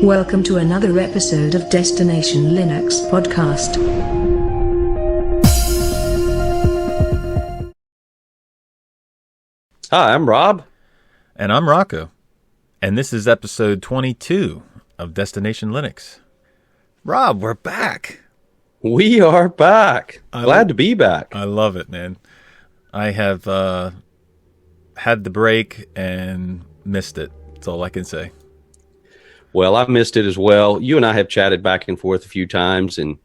Welcome to another episode of Destination Linux Podcast. Hi, I'm Rob. And I'm Rocco. And this is episode 22 of Destination Linux. Rob, we're back. We are back. Glad to be back. I love it, man. I have had the break and missed it. That's all I can say. Well, I missed it as well. You and I have chatted back and forth a few times, and,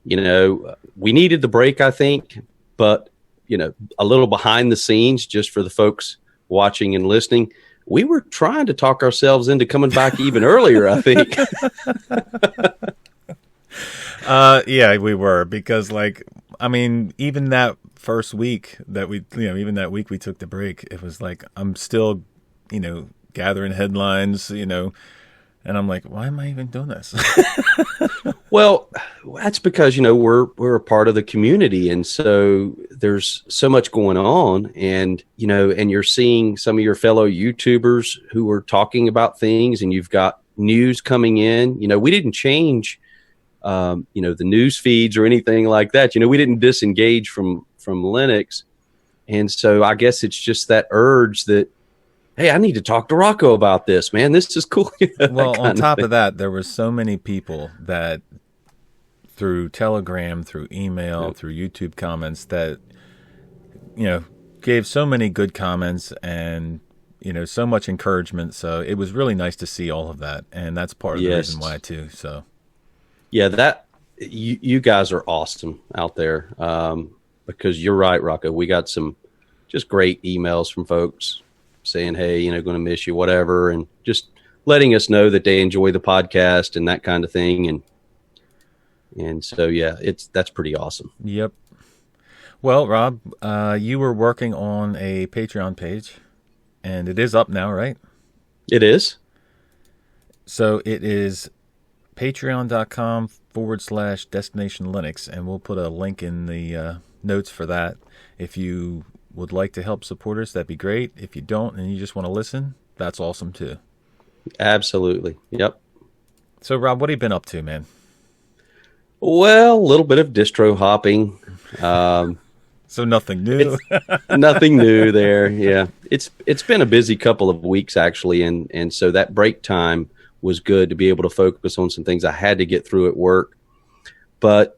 we needed the break, I think, but, a little behind the scenes, just for the folks watching and listening, we were trying to talk ourselves into coming back even earlier, I think. Yeah, we were, because, even that first week that even that week we took the break, it was like, I'm still, gathering headlines, and I'm like, why am I even doing this? Well, that's because, we're a part of the community. And so there's so much going on, and, and you're seeing some of your fellow YouTubers who are talking about things, and you've got news coming in. We didn't change, the news feeds or anything like that. We didn't disengage from Linux. And so I guess it's just that urge that, hey, I need to talk to Rocco about this, man. This is cool. Well, on top of that, there were so many people that through Telegram, through email, through YouTube comments that, gave so many good comments and, so much encouragement. So it was really nice to see all of that. And that's part of the reason why, too. So, yeah, you guys are awesome out there, because you're right, Rocco. We got some just great emails from folks saying, hey, going to miss you, whatever, and just letting us know that they enjoy the podcast and that kind of thing. And so, yeah, that's pretty awesome. Yep. Well, Rob, you were working on a Patreon page, and it is up now, right? It is. So it is patreon.com/Destination Linux, and we'll put a link in the notes for that. If you would like to help support us, that'd be great. If you don't and you just want to listen, that's awesome too. Absolutely. Yep. So, Rob, what have you been up to, man? Well, a little bit of distro hopping. So nothing new. Nothing new there. Yeah. It's been a busy couple of weeks, actually, and so that break time was good to be able to focus on some things I had to get through at work. But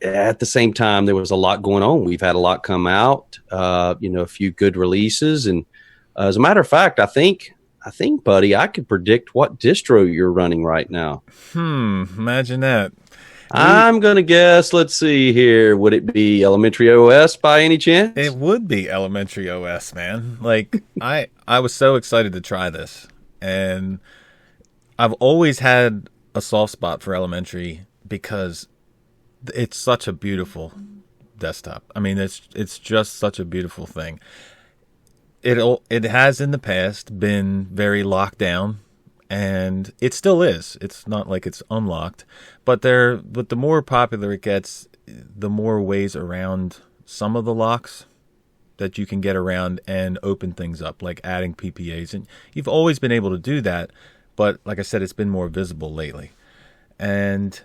at the same time, there was a lot going on. We've had a lot come out, a few good releases. And as a matter of fact, I think, buddy, I could predict what distro you're running right now. Imagine that. I'm going to guess, let's see here. Would it be Elementary OS by any chance? It would be Elementary OS, man. I was so excited to try this. And I've always had a soft spot for Elementary because it's such a beautiful desktop. I mean, it's just such a beautiful thing. It has in the past been very locked down, and it still is. It's not like it's unlocked, but the more popular it gets, the more ways around some of the locks that you can get around and open things up, like adding PPAs. And you've always been able to do that, but like I said, it's been more visible lately. And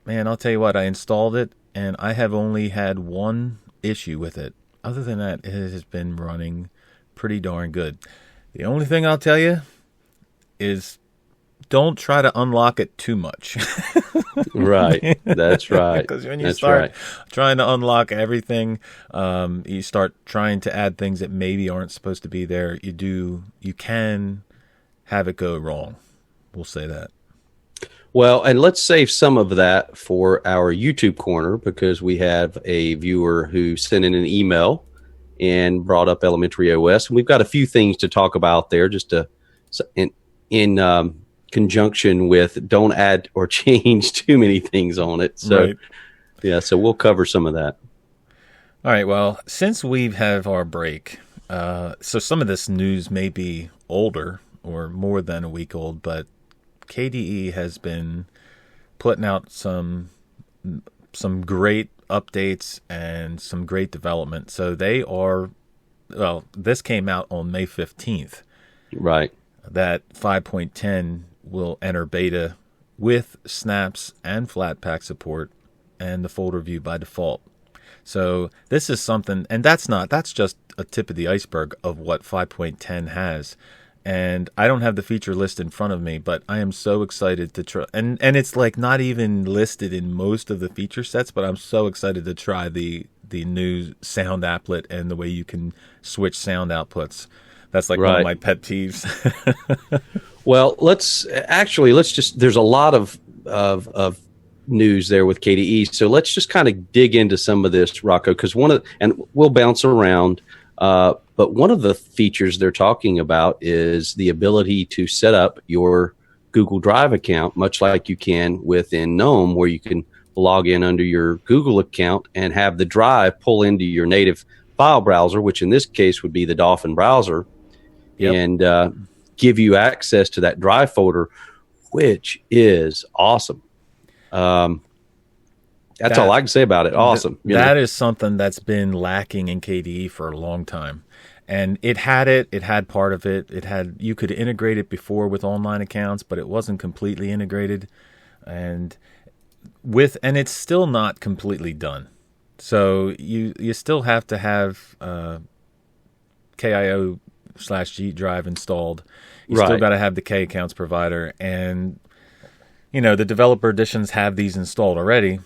man, I'll tell you what, I installed it, and I have only had one issue with it. Other than that, it has been running pretty darn good. The only thing I'll tell you is don't try to unlock it too much. Right. That's right. Because when you start trying to unlock everything, you start trying to add things that maybe aren't supposed to be there. You can have it go wrong. We'll say that. Well, and let's save some of that for our YouTube corner, because we have a viewer who sent in an email and brought up Elementary OS. And we've got a few things to talk about there, just in conjunction with don't add or change too many things on it. So, right. Yeah, so we'll cover some of that. All right, well, since we have our break, so some of this news may be older or more than a week old, but KDE has been putting out some great updates and some great development. So they are, well, this came out on May 15th. Right. that 5.10 will enter beta with snaps and Flatpak support and the folder view by default. So this is something, and that's just a tip of the iceberg of what 5.10 has. And I don't have the feature list in front of me, but I am so excited to try. And it's like not even listed in most of the feature sets, but I'm so excited to try the new sound applet and the way you can switch sound outputs. That's like one of my pet peeves. Well, there's a lot of news there with KDE. So let's just kind of dig into some of this, Rocco, because and we'll bounce around. But one of the features they're talking about is the ability to set up your Google Drive account, much like you can within GNOME, where you can log in under your Google account and have the drive pull into your native file browser, which in this case would be the Dolphin browser, and give you access to that drive folder, which is awesome. That's all I can say about it. Awesome. That is something that's been lacking in KDE for a long time. And it had part of it. You could integrate it before with online accounts, but it wasn't completely integrated. And it's still not completely done. So you still have to have KIO/G drive installed. You still got to have the K accounts provider, and the developer editions have these installed already.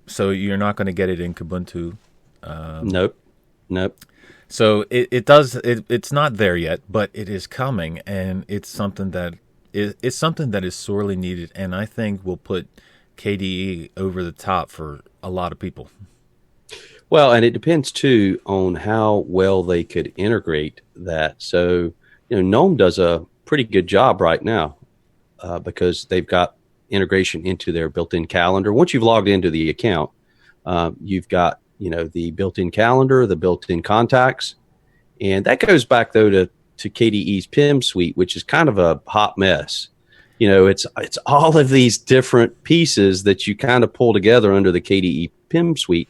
So you're not going to get it in Ubuntu. Nope. So it's not there yet, but it is coming, and it's something that is sorely needed, and I think will put KDE over the top for a lot of people. Well, and it depends too on how well they could integrate that. So, GNOME does a pretty good job right now because they've got integration into their built-in calendar. Once you've logged into the account, you've got the built-in calendar, the built-in contacts, and that goes back though to KDE's PIM suite, which is kind of a hot mess. It's all of these different pieces that you kind of pull together under the KDE PIM suite,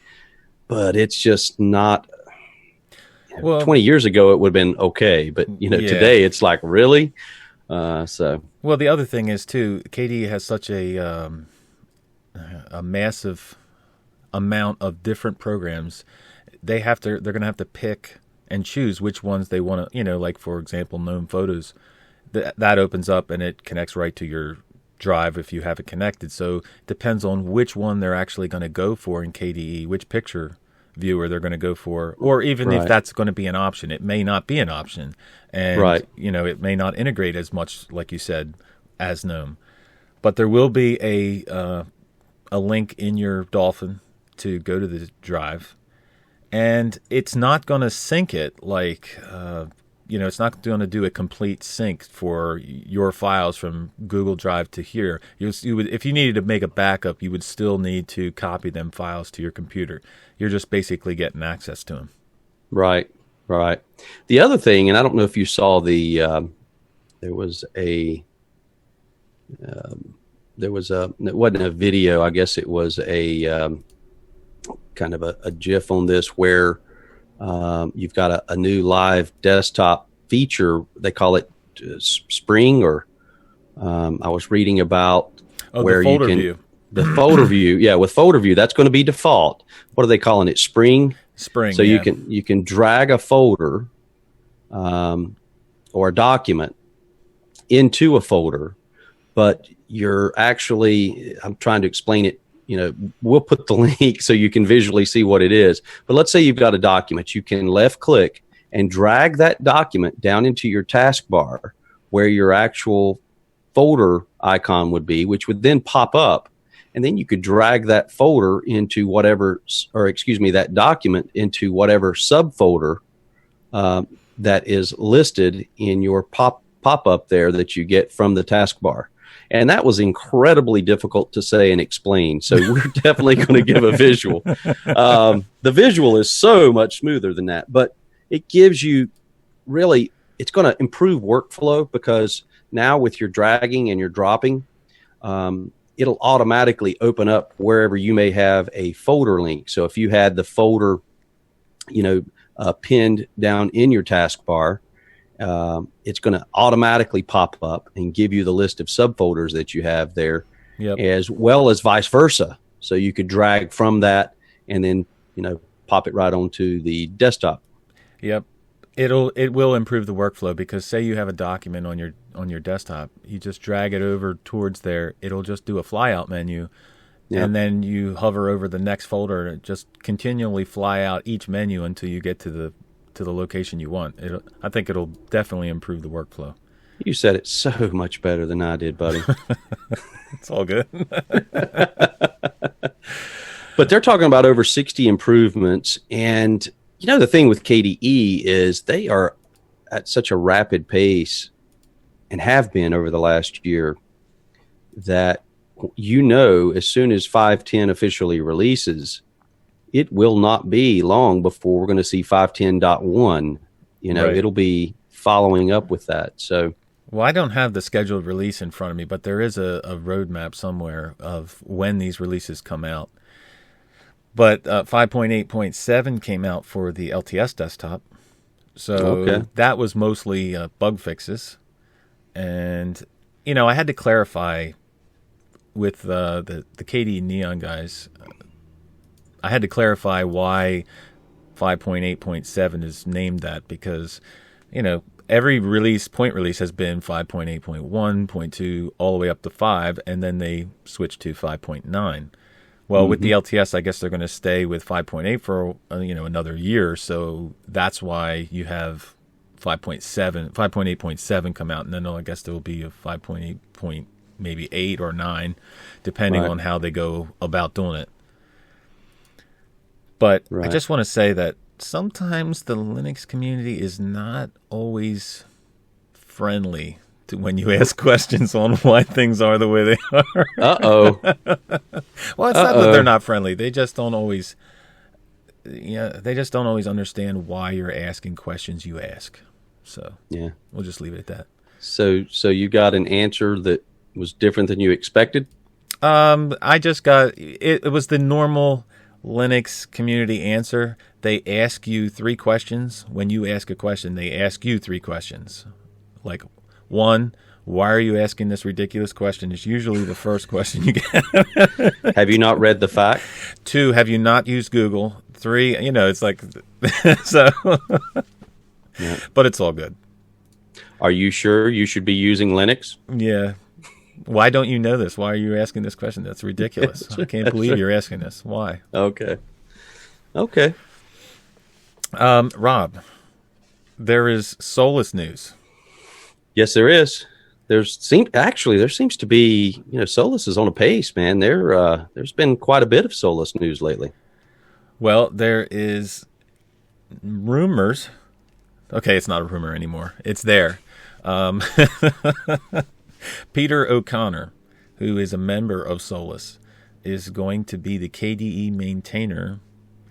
but it's just not. Well, 20 years ago it would have been okay, but today it's like, really. Well, the other thing is too, KDE has such a massive amount of different programs. They're going to have to pick and choose which ones they want to, like for example, GNOME Photos, that opens up and it connects right to your drive if you have it connected. So it depends on which one they're actually going to go for in KDE, which picture viewer they're going to go for, or even if that's going to be an option. It may not be an option, and it may not integrate as much, like you said, as GNOME. But there will be a link in your Dolphin to go to the drive, and it's not going to sync it like it's not going to do a complete sync for your files from Google Drive to here. You would, if you needed to make a backup, you would still need to copy them files to your computer. You're just basically getting access to them. Right. The other thing, and I don't know if you saw there was it wasn't a video, I guess it was a kind of a GIF on this where you've got a new live desktop feature. They call it Spring, or I was reading about where the folder you can view. The folder view. Yeah, with folder view, that's going to be default. What are they calling it? Spring. So you can drag a folder or a document into a folder, but you're actually, I'm trying to explain it. We'll put the link so you can visually see what it is. But let's say you've got a document. You can left click and drag that document down into your taskbar where your actual folder icon would be, which would then pop up. And then you could drag that folder into that document into whatever subfolder that is listed in your pop-up there that you get from the taskbar. And that was incredibly difficult to say and explain. So we're definitely going to give a visual. The visual is so much smoother than that, but it gives you it's going to improve workflow, because now with your dragging and your dropping, it'll automatically open up wherever you may have a folder link. So if you had the folder, pinned down in your taskbar, it's going to automatically pop up and give you the list of subfolders that you have there, as well as vice versa. So you could drag from that and then, pop it right onto the desktop. Yep. It will improve the workflow, because say you have a document on your desktop, you just drag it over towards there, it'll just do a flyout menu, and then you hover over the next folder and just continually fly out each menu until you get to the location you want. I think it'll definitely improve the workflow. You said it so much better than I did, buddy. It's all good. But they're talking about over 60 improvements. And, the thing with KDE is they are at such a rapid pace, and have been over the last year, that, as soon as 5.10 officially releases, it will not be long before we're going to see 5.10.1. Right. It'll be following up with that. So, well, I don't have the scheduled release in front of me, but there is a roadmap somewhere of when these releases come out. But 5.8.7 came out for the LTS desktop. So that was mostly bug fixes. And, I had to clarify with the KDE Neon guys. I had to clarify why 5.8.7 is named that, because, every point release has been 5.8.1, 0.2, all the way up to 5, and then they switched to 5.9. Well, with the LTS, I guess they're going to stay with 5.8 for another year, so that's why you have 5.8.7 come out, and then I guess there will be a 5.8 maybe 8 or 9, depending on how they go about doing it. But I just want to say that sometimes the Linux community is not always friendly to when you ask questions on why things are the way they are. Uh-oh. Well, it's not that they're not friendly. They just don't always understand why you're asking questions you ask. So we'll just leave it at that. So you got an answer that was different than you expected? I just got it was the normal Linux community answer. They ask you 3 questions. When you ask a question, they ask you 3 questions. Like, 1, why are you asking this ridiculous question? It's usually the first question you get. Have you not read the fact? 2, have you not used Google? 3, it's like, so, but it's all good. Are you sure you should be using Linux? Yeah. Why don't you know this? Why are you asking this question? That's ridiculous. I can't believe you're asking this. Why? Okay. Rob, there is Solus news. Yes, there is. There seems to be, Solus is on a pace, man. There's been quite a bit of Solus news lately. Well, there is rumors. Okay, it's not a rumor anymore. It's there. Peter O'Connor, who is a member of Solus, is going to be the KDE maintainer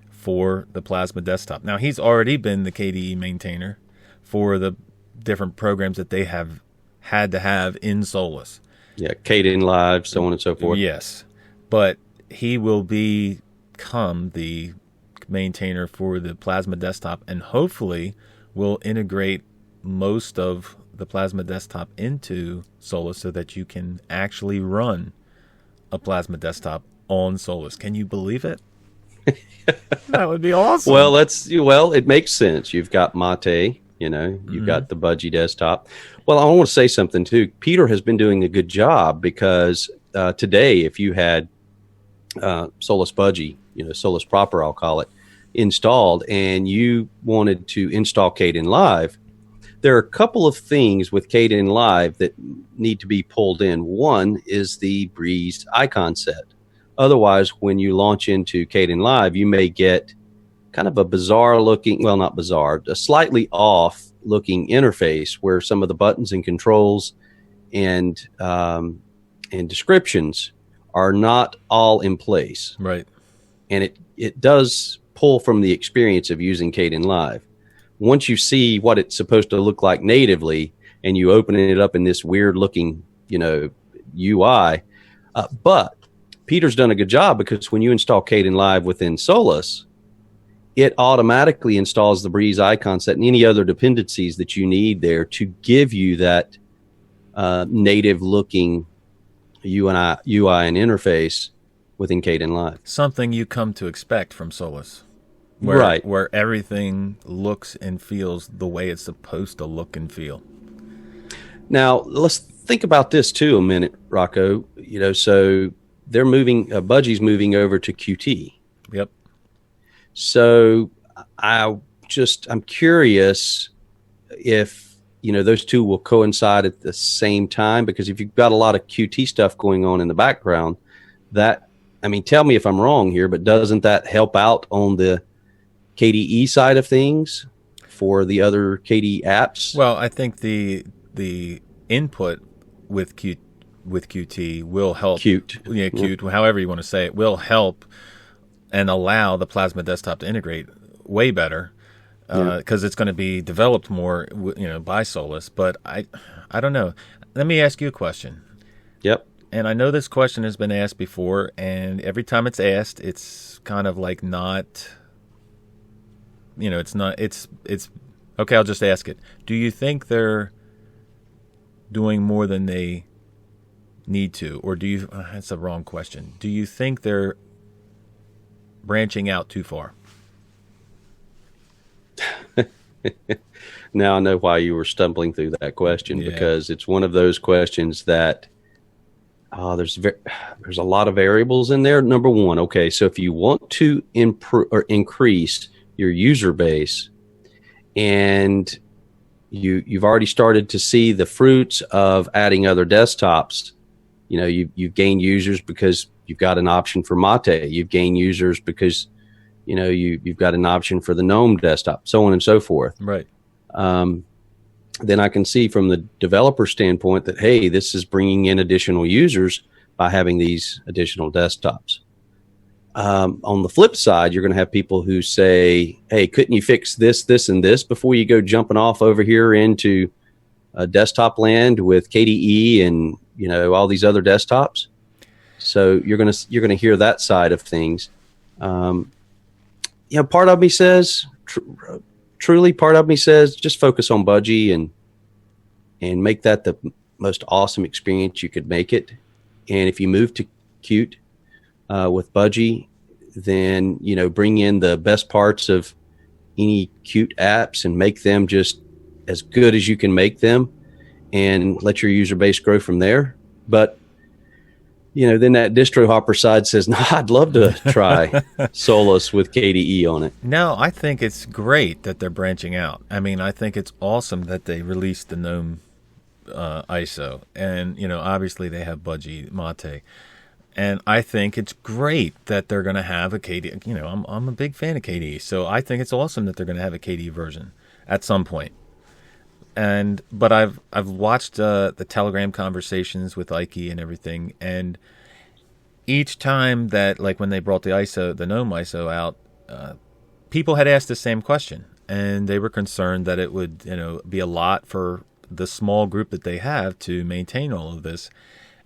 for the Plasma desktop. Now, he's already been the KDE maintainer for the different programs that they have had to have in Solus. Yeah, Kdenlive, so on and so forth. Yes, but he will become the maintainer for the Plasma desktop, and hopefully will integrate most of the Plasma desktop into Solus so that you can actually run a Plasma desktop on Solus. Can you believe it? That would be awesome. Well, it makes sense. You've got Mate, you've got the Budgie desktop. Well, I want to say something too. Peter has been doing a good job, because today, if you had Solus Budgie, Solus proper, I'll call it, installed, and you wanted to install Kdenlive, there are a couple of things with Kdenlive that need to be pulled in. One is the Breeze icon set. Otherwise, when you launch into Kdenlive, you may get kind of a bizarre looking, well, not bizarre, a slightly off looking interface where some of the buttons and controls and descriptions are not all in place. Right. And it does pull from the experience of using Kdenlive. Once you see what it's supposed to look like natively, and you open it up in this weird looking, UI, but Peter's done a good job, because when you install Kdenlive within Solus, it automatically installs the Breeze icon set and any other dependencies that you need there to give you that native looking UI and interface within Kdenlive. Something you come to expect from Solus. Right. Where everything looks and feels the way it's supposed to look and feel. Now, let's think about this too a minute, Rocco. So they're moving, Budgie's moving over to Qt. Yep. So I'm curious if, those two will coincide at the same time, because if you've got a lot of Qt stuff going on in the background, tell me if I'm wrong here, but doesn't that help out on the KDE side of things for the other KDE apps? Well, I think the input with Qt will help. Qt, however you want to say it, will help and allow the Plasma desktop to integrate way better because it's going to be developed more, by Solus. But I don't know. Let me ask you a question. Yep. And I know this question has been asked before, and every time it's asked, it's kind of like not. It's not. It's okay. I'll just ask it. Do you think they're doing more than they need to, or do you? That's a wrong question. Do you think they're branching out too far? Now I know why you were stumbling through that question, because it's one of those questions that there's a lot of variables in there. Number one, okay, so if you want to improve or increase your user base, and you've already started to see the fruits of adding other desktops. You've gained users because you've got an option for Mate. You've gained users because you've got an option for the GNOME desktop, so on and so forth. Right. Then I can see from the developer standpoint that, hey, this is bringing in additional users by having these additional desktops. On the flip side, you're going to have people who say, hey, couldn't you fix this, this, and this before you go jumping off over here into desktop land with KDE and, all these other desktops? So you're going to hear that side of things. Part of me says, truly, part of me says, just focus on Budgie and make that the most awesome experience you could make it. And if you move to Qt with Budgie, then bring in the best parts of any Qt apps and make them just as good as you can make them, and let your user base grow from there. But then that distro hopper side says, no, I'd love to try Solus with KDE on it. No, I think it's great that they're branching out. I think it's awesome that they released the GNOME ISO, and obviously they have Budgie, Mate, and I think it's great that they're going to have a KDE. I'm a big fan of KDE, so I think it's awesome that they're going to have a KDE version at some point. But I've watched the Telegram conversations with Ike and everything, and each time that, like when they brought the GNOME ISO out, people had asked the same question, and they were concerned that it would be a lot for the small group that they have to maintain all of this.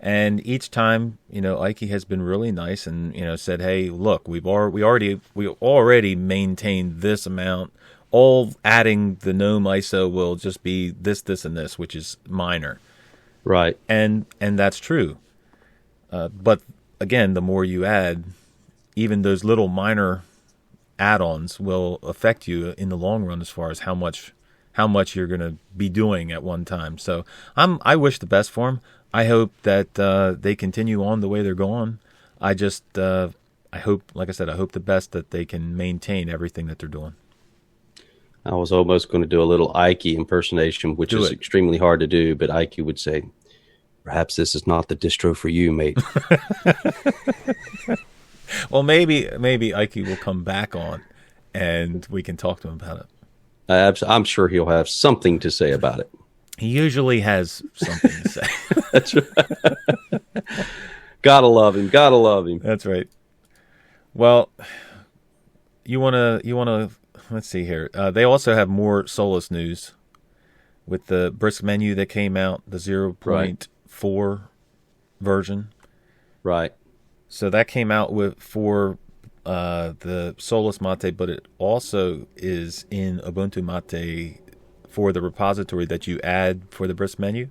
And each time, Ike has been really nice and said, hey, look, we already maintained this amount. All adding the GNOME ISO will just be this, this, and this, which is minor. Right. And that's true. But again, the more you add, even those little minor add-ons will affect you in the long run as far as how much you're going to be doing at one time. So I wish the best for them. I hope that they continue on the way they're going. I hope, like I said, I hope the best that they can maintain everything that they're doing. I was almost going to do a little Ike impersonation, which is extremely hard to do, but Ike would say, perhaps this is not the distro for you, mate. Well, maybe Ike will come back on and we can talk to him about it. I'm sure he'll have something to say about it. He usually has something to say. That's right. Gotta love him. Gotta love him. That's right. Well, you wanna let's see here. They also have more Solus news with the brisk menu that came out, the 0.4 version. Right. So that came out for the Solus Mate, but it also is in Ubuntu Mate for the repository that you add for the brisk menu.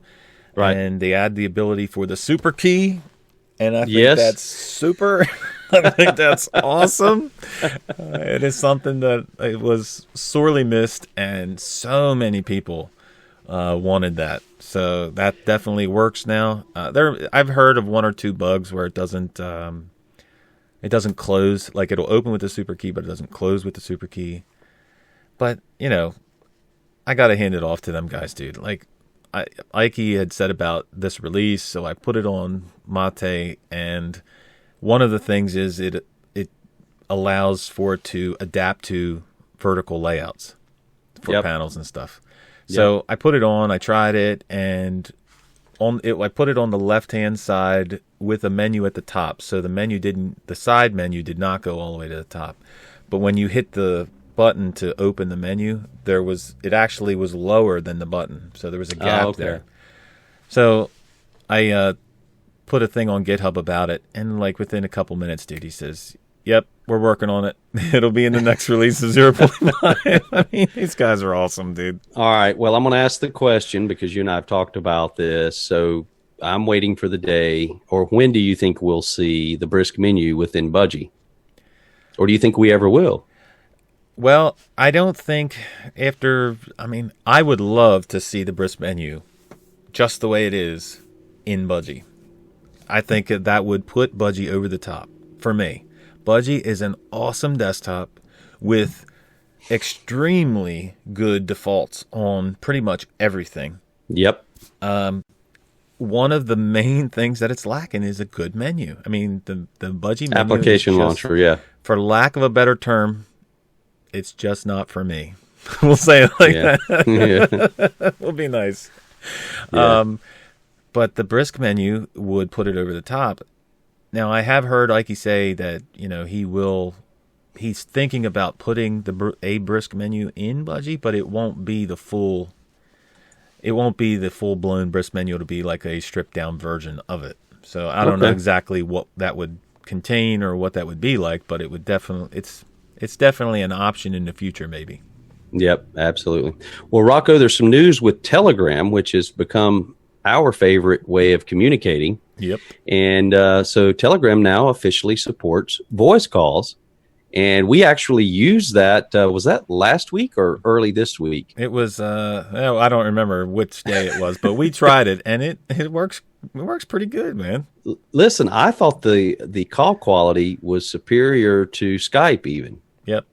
Right. And they add the ability for the super key. And I think Yes. that's super. I think that's awesome. It is something that it was sorely missed, and so many people wanted that. So that definitely works now. I've heard of one or two bugs where it doesn't close. Like, it'll open with the super key, but it doesn't close with the super key. But, you know, I got to hand it off to them guys, dude. Like, Ike had said about this release, so I put it on Mate, and one of the things is it allows for it to adapt to vertical layouts for panels and stuff. So I put it on, I tried it, and I put it on the left-hand side with a menu at the top. So the side menu did not go all the way to the top. But when you hit the button to open the menu, it actually was lower than the button. So there was a gap there. So I put a thing on GitHub about it, and like within a couple minutes, dude, he says, "Yep, we're working on it. It'll be in the next release of 0.5." I mean, these guys are awesome, dude. All right. Well, I'm going to ask the question because you and I have talked about this. So I'm waiting for the day, or when do you think we'll see the brisk menu within Budgie? Or do you think we ever will? Well, I don't think I would love to see the brisk menu just the way it is in Budgie. I think that would put Budgie over the top for me. Budgie is an awesome desktop with extremely good defaults on pretty much everything. Yep. One of the main things that it's lacking is a good menu. I mean, the Budgie menu application launcher, for lack of a better term, it's just not for me. We'll say it like that. Will be nice. Yeah. But the brisk menu would put it over the top. Now, I have heard Ike say that, you know, he's thinking about putting a brisk menu in Budgie, but it won't be the full-blown brisk menu. It'll be like a stripped-down version of it. So I don't know exactly what that would contain or what that would be like, but it would it's definitely an option in the future, maybe. Yep, absolutely. Well, Rocco, there's some news with Telegram, which has become our favorite way of communicating. Yep. And so Telegram now officially supports voice calls. And we actually used that. Was that last week or early this week? It was, I don't remember which day it was, but we tried it, and it works. It works pretty good, man. Listen, I thought the call quality was superior to Skype even. Yep.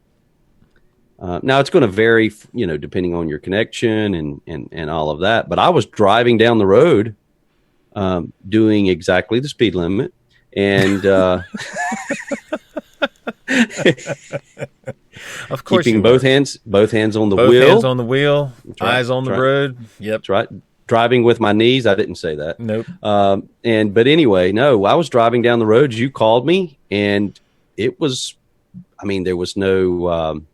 Now it's going to vary, you know, depending on your connection and all of that. But I was driving down the road, doing exactly the speed limit, and of course, keeping both hands on the wheel. Both hands on the wheel, right, eyes on the road. Yep. That's right. Driving with my knees. I didn't say that. Nope. But anyway, no, I was driving down the road. You called me, and it was, I mean, there was no,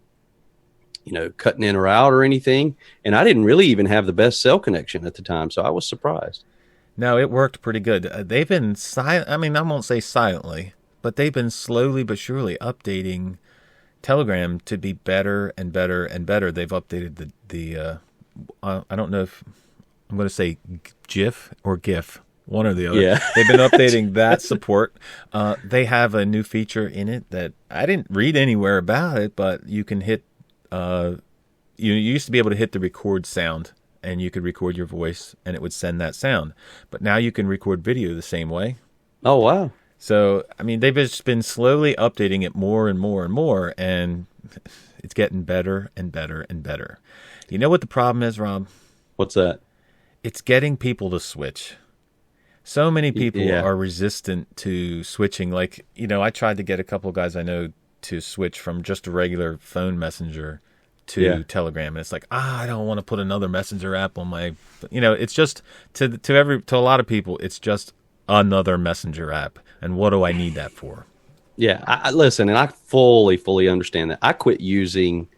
cutting in or out or anything. And I didn't really even have the best cell connection at the time. So I was surprised. No, it worked pretty good. They've been I won't say silently, but they've been slowly but surely updating Telegram to be better and better and better. They've updated the I don't know if I'm going to say GIF or GIF, one or the other. Yeah. They've been updating that support. They have a new feature in it that I didn't read anywhere about it, but you can hit, you used to be able to hit the record sound, and you could record your voice, and it would send that sound. But now you can record video the same way. Oh, wow. So, I mean, they've just been slowly updating it more and more and more, and it's getting better and better and better. You know what the problem is, Rob? What's that? It's getting people to switch. So many people are resistant to switching. Like, I tried to get a couple of guys I know to switch from just a regular phone messenger to Telegram. And it's like, I don't want to put another messenger app on my, it's just to a lot of people, it's just another messenger app. And what do I need that for? Yeah, I listen, and I fully understand that. I quit using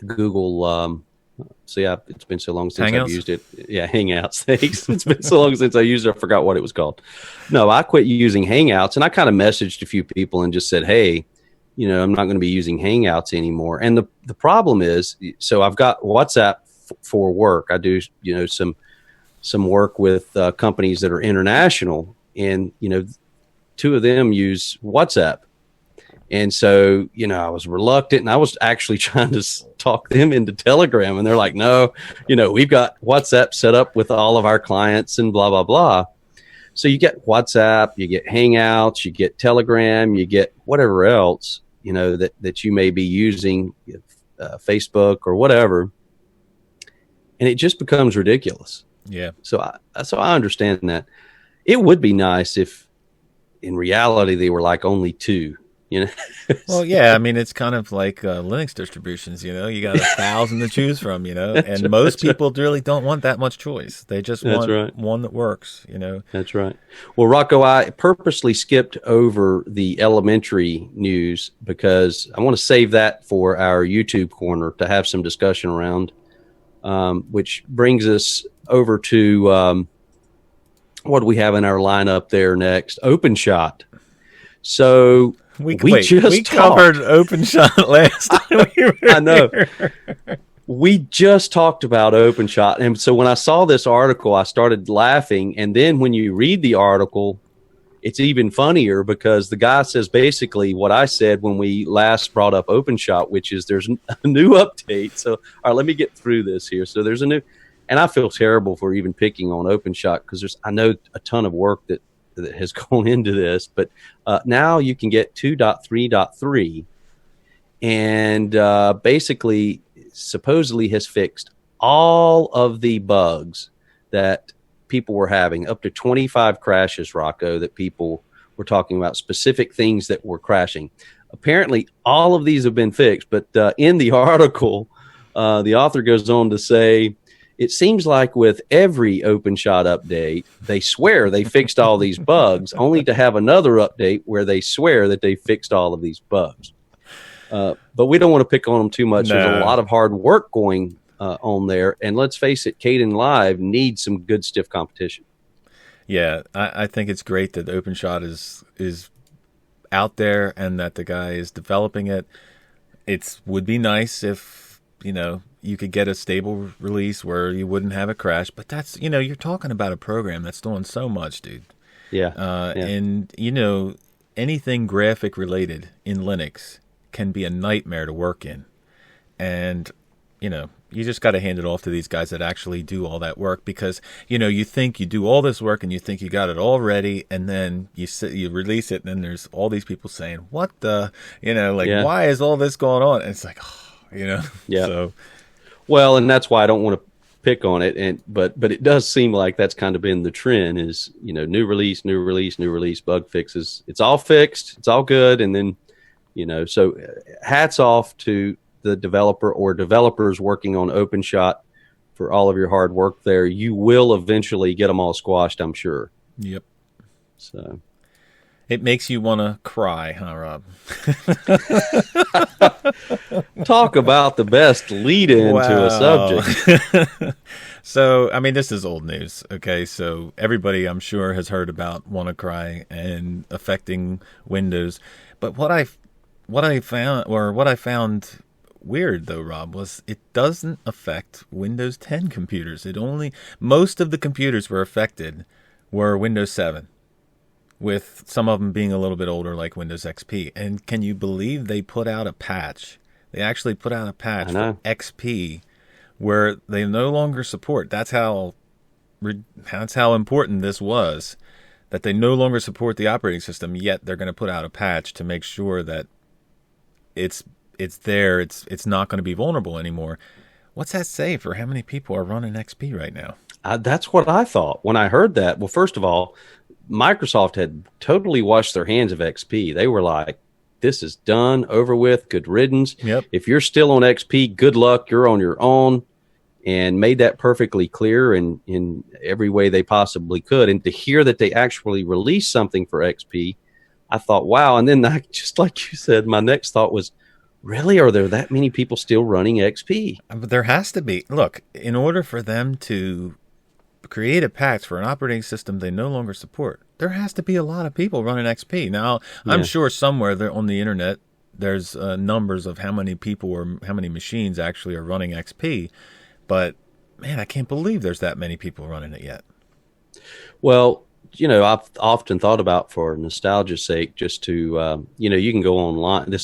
Google, See, it's been so long since Hangouts? I've used it. Yeah, Hangouts. Thanks. It's been so long since I used it. I forgot what it was called. No, I quit using Hangouts, and I kind of messaged a few people and just said, hey, I'm not going to be using Hangouts anymore. And the problem is, so I've got WhatsApp for work. I do, some work with companies that are international, and, two of them use WhatsApp. And so, I was reluctant, and I was actually trying to talk them into Telegram. And they're like, no, we've got WhatsApp set up with all of our clients and blah, blah, blah. So you get WhatsApp, you get Hangouts, you get Telegram, you get whatever else, that you may be using, Facebook or whatever. And it just becomes ridiculous. Yeah. So I understand that. It would be nice if in reality they were like only two. Well, yeah, I mean, it's kind of like Linux distributions, you got 1,000 to choose from, and most people really don't want that much choice. They just want one that works, That's right. Well, Rocco, I purposely skipped over the elementary news because I want to save that for our YouTube corner to have some discussion around, which brings us over to what do we have in our lineup there next? OpenShot. So we covered OpenShot last time. I know. We just talked about OpenShot. And so when I saw this article, I started laughing. And then when you read the article, it's even funnier because the guy says basically what I said when we last brought up OpenShot, which is there's a new update. So, all right, let me get through this here. So there's a new, and I feel terrible for even picking on OpenShot because I know a ton of work that has gone into this, but now you can get 2.3.3 and basically supposedly has fixed all of the bugs that people were having, up to 25 crashes, Rocco, that people were talking about, specific things that were crashing. Apparently all of these have been fixed, but in the article, the author goes on to say, it seems like with every OpenShot update, they swear they fixed all these bugs, only to have another update where they swear that they fixed all of these bugs. But we don't want to pick on them too much. No. There's a lot of hard work going on there. And let's face it, Kden Live needs some good stiff competition. Yeah, I think it's great that OpenShot is out there and that the guy is developing it. It would be nice if, you could get a stable release where you wouldn't have a crash, but that's, you're talking about a program that's doing so much, dude. Yeah. And, anything graphic related in Linux can be a nightmare to work in. And, you just got to hand it off to these guys that actually do all that work because, you think you do all this work and you think you got it all ready, and then you release it and then there's all these people saying, what the, why is all this going on? And it's like, Yeah. So, well, and that's why I don't want to pick on it, but it does seem like that's kind of been the trend is, new release, bug fixes. It's all fixed, it's all good, and then, so hats off to the developer or developers working on OpenShot for all of your hard work there. You will eventually get them all squashed, I'm sure. Yep. So it makes you want to cry, huh, Rob? Talk about the best lead-in to a subject. So, I mean, this is old news, okay? So everybody, I'm sure, has heard about Wannacry and affecting Windows. But what I found weird, though, Rob, was it doesn't affect Windows 10 computers. Most of the computers were affected were Windows 7. With some of them being a little bit older, like Windows XP. And can you believe they put out a patch? They actually put out a patch for XP where they no longer support. That's how important this was, that they no longer support the operating system, yet they're going to put out a patch to make sure that it's there, it's not going to be vulnerable anymore. What's that say for how many people are running XP right now? That's what I thought when I heard that. Well, first of all, Microsoft had totally washed their hands of XP. They were like, this is done, over with, good riddance. Yep. If you're still on XP, good luck, you're on your own, and made that perfectly clear in every way they possibly could. And to hear that they actually released something for XP, I thought, wow. And then just like you said, my next thought was, Really? Are there that many people still running XP? But there has to be. Look, in order for them to create a patch for an operating system they no longer support, there has to be a lot of people running XP. Now, I'm sure somewhere there on the internet, there's numbers of how many people or how many machines actually are running XP. But, man, I can't believe there's that many people running it yet. Well, I've often thought about, for nostalgia's sake, just to, you can go online.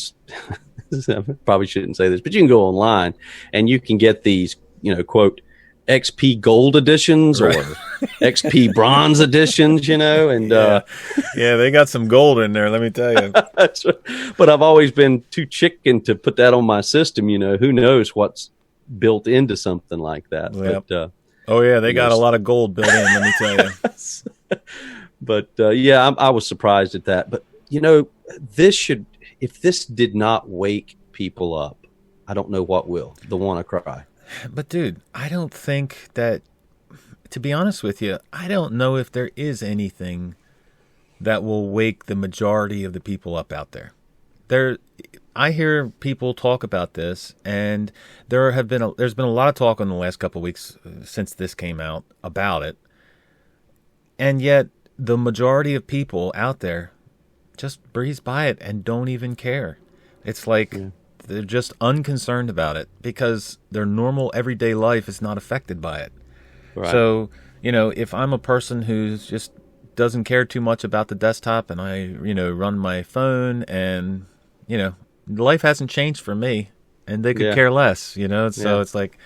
I probably shouldn't say this, but you can go online and you can get these, quote, XP Gold editions or XP Bronze editions, and yeah, they got some gold in there, let me tell you. That's right. But I've always been too chicken to put that on my system. Who knows what's built into something like that. Yep. But, they got a lot of gold built in, let me tell you. But I was surprised at that. But if this did not wake people up, I don't know what will. The Wannacry. But dude, I don't think that, to be honest with you, I don't know if there is anything that will wake the majority of the people up out there. I hear people talk about this, and there's been a lot of talk in the last couple of weeks since this came out about it. And yet the majority of people out there just breeze by it and don't even care. It's like they're just unconcerned about it because their normal everyday life is not affected by it. Right. So, if I'm a person who just doesn't care too much about the desktop and I, run my phone and, life hasn't changed for me and they could care less, So it's like,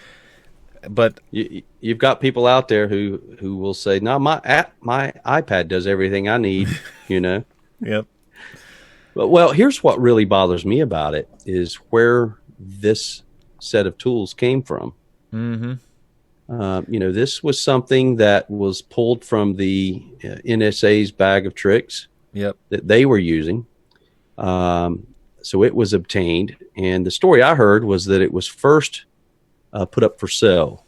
but you've got people out there who will say, no, my iPad does everything I need, Yep. Well, here's what really bothers me about it is where this set of tools came from. Mm-hmm. This was something that was pulled from the NSA's bag of tricks that they were using. So it was obtained. And the story I heard was that it was first put up for sale.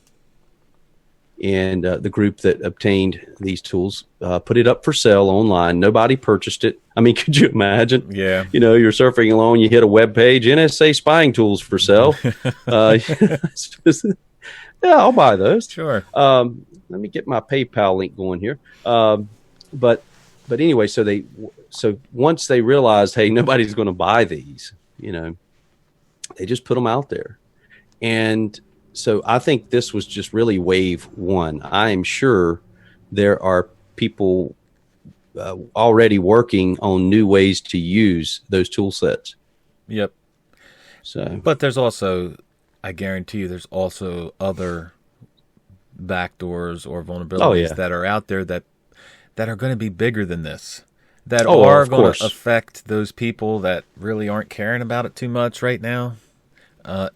And the group that obtained these tools put it up for sale online. Nobody purchased it. I mean, could you imagine? Yeah. You're surfing along, you hit a web page, NSA spying tools for sale. I'll buy those. Sure. Let me get my PayPal link going here. But anyway, so once they realized, hey, nobody's going to buy these, they just put them out there. And so I think this was just really wave one. I am sure there are people already working on new ways to use those tool sets. Yep. But there's also, I guarantee you, there's also other backdoors or vulnerabilities that are out there that are going to be bigger than this. That are going to affect those people that really aren't caring about it too much right now.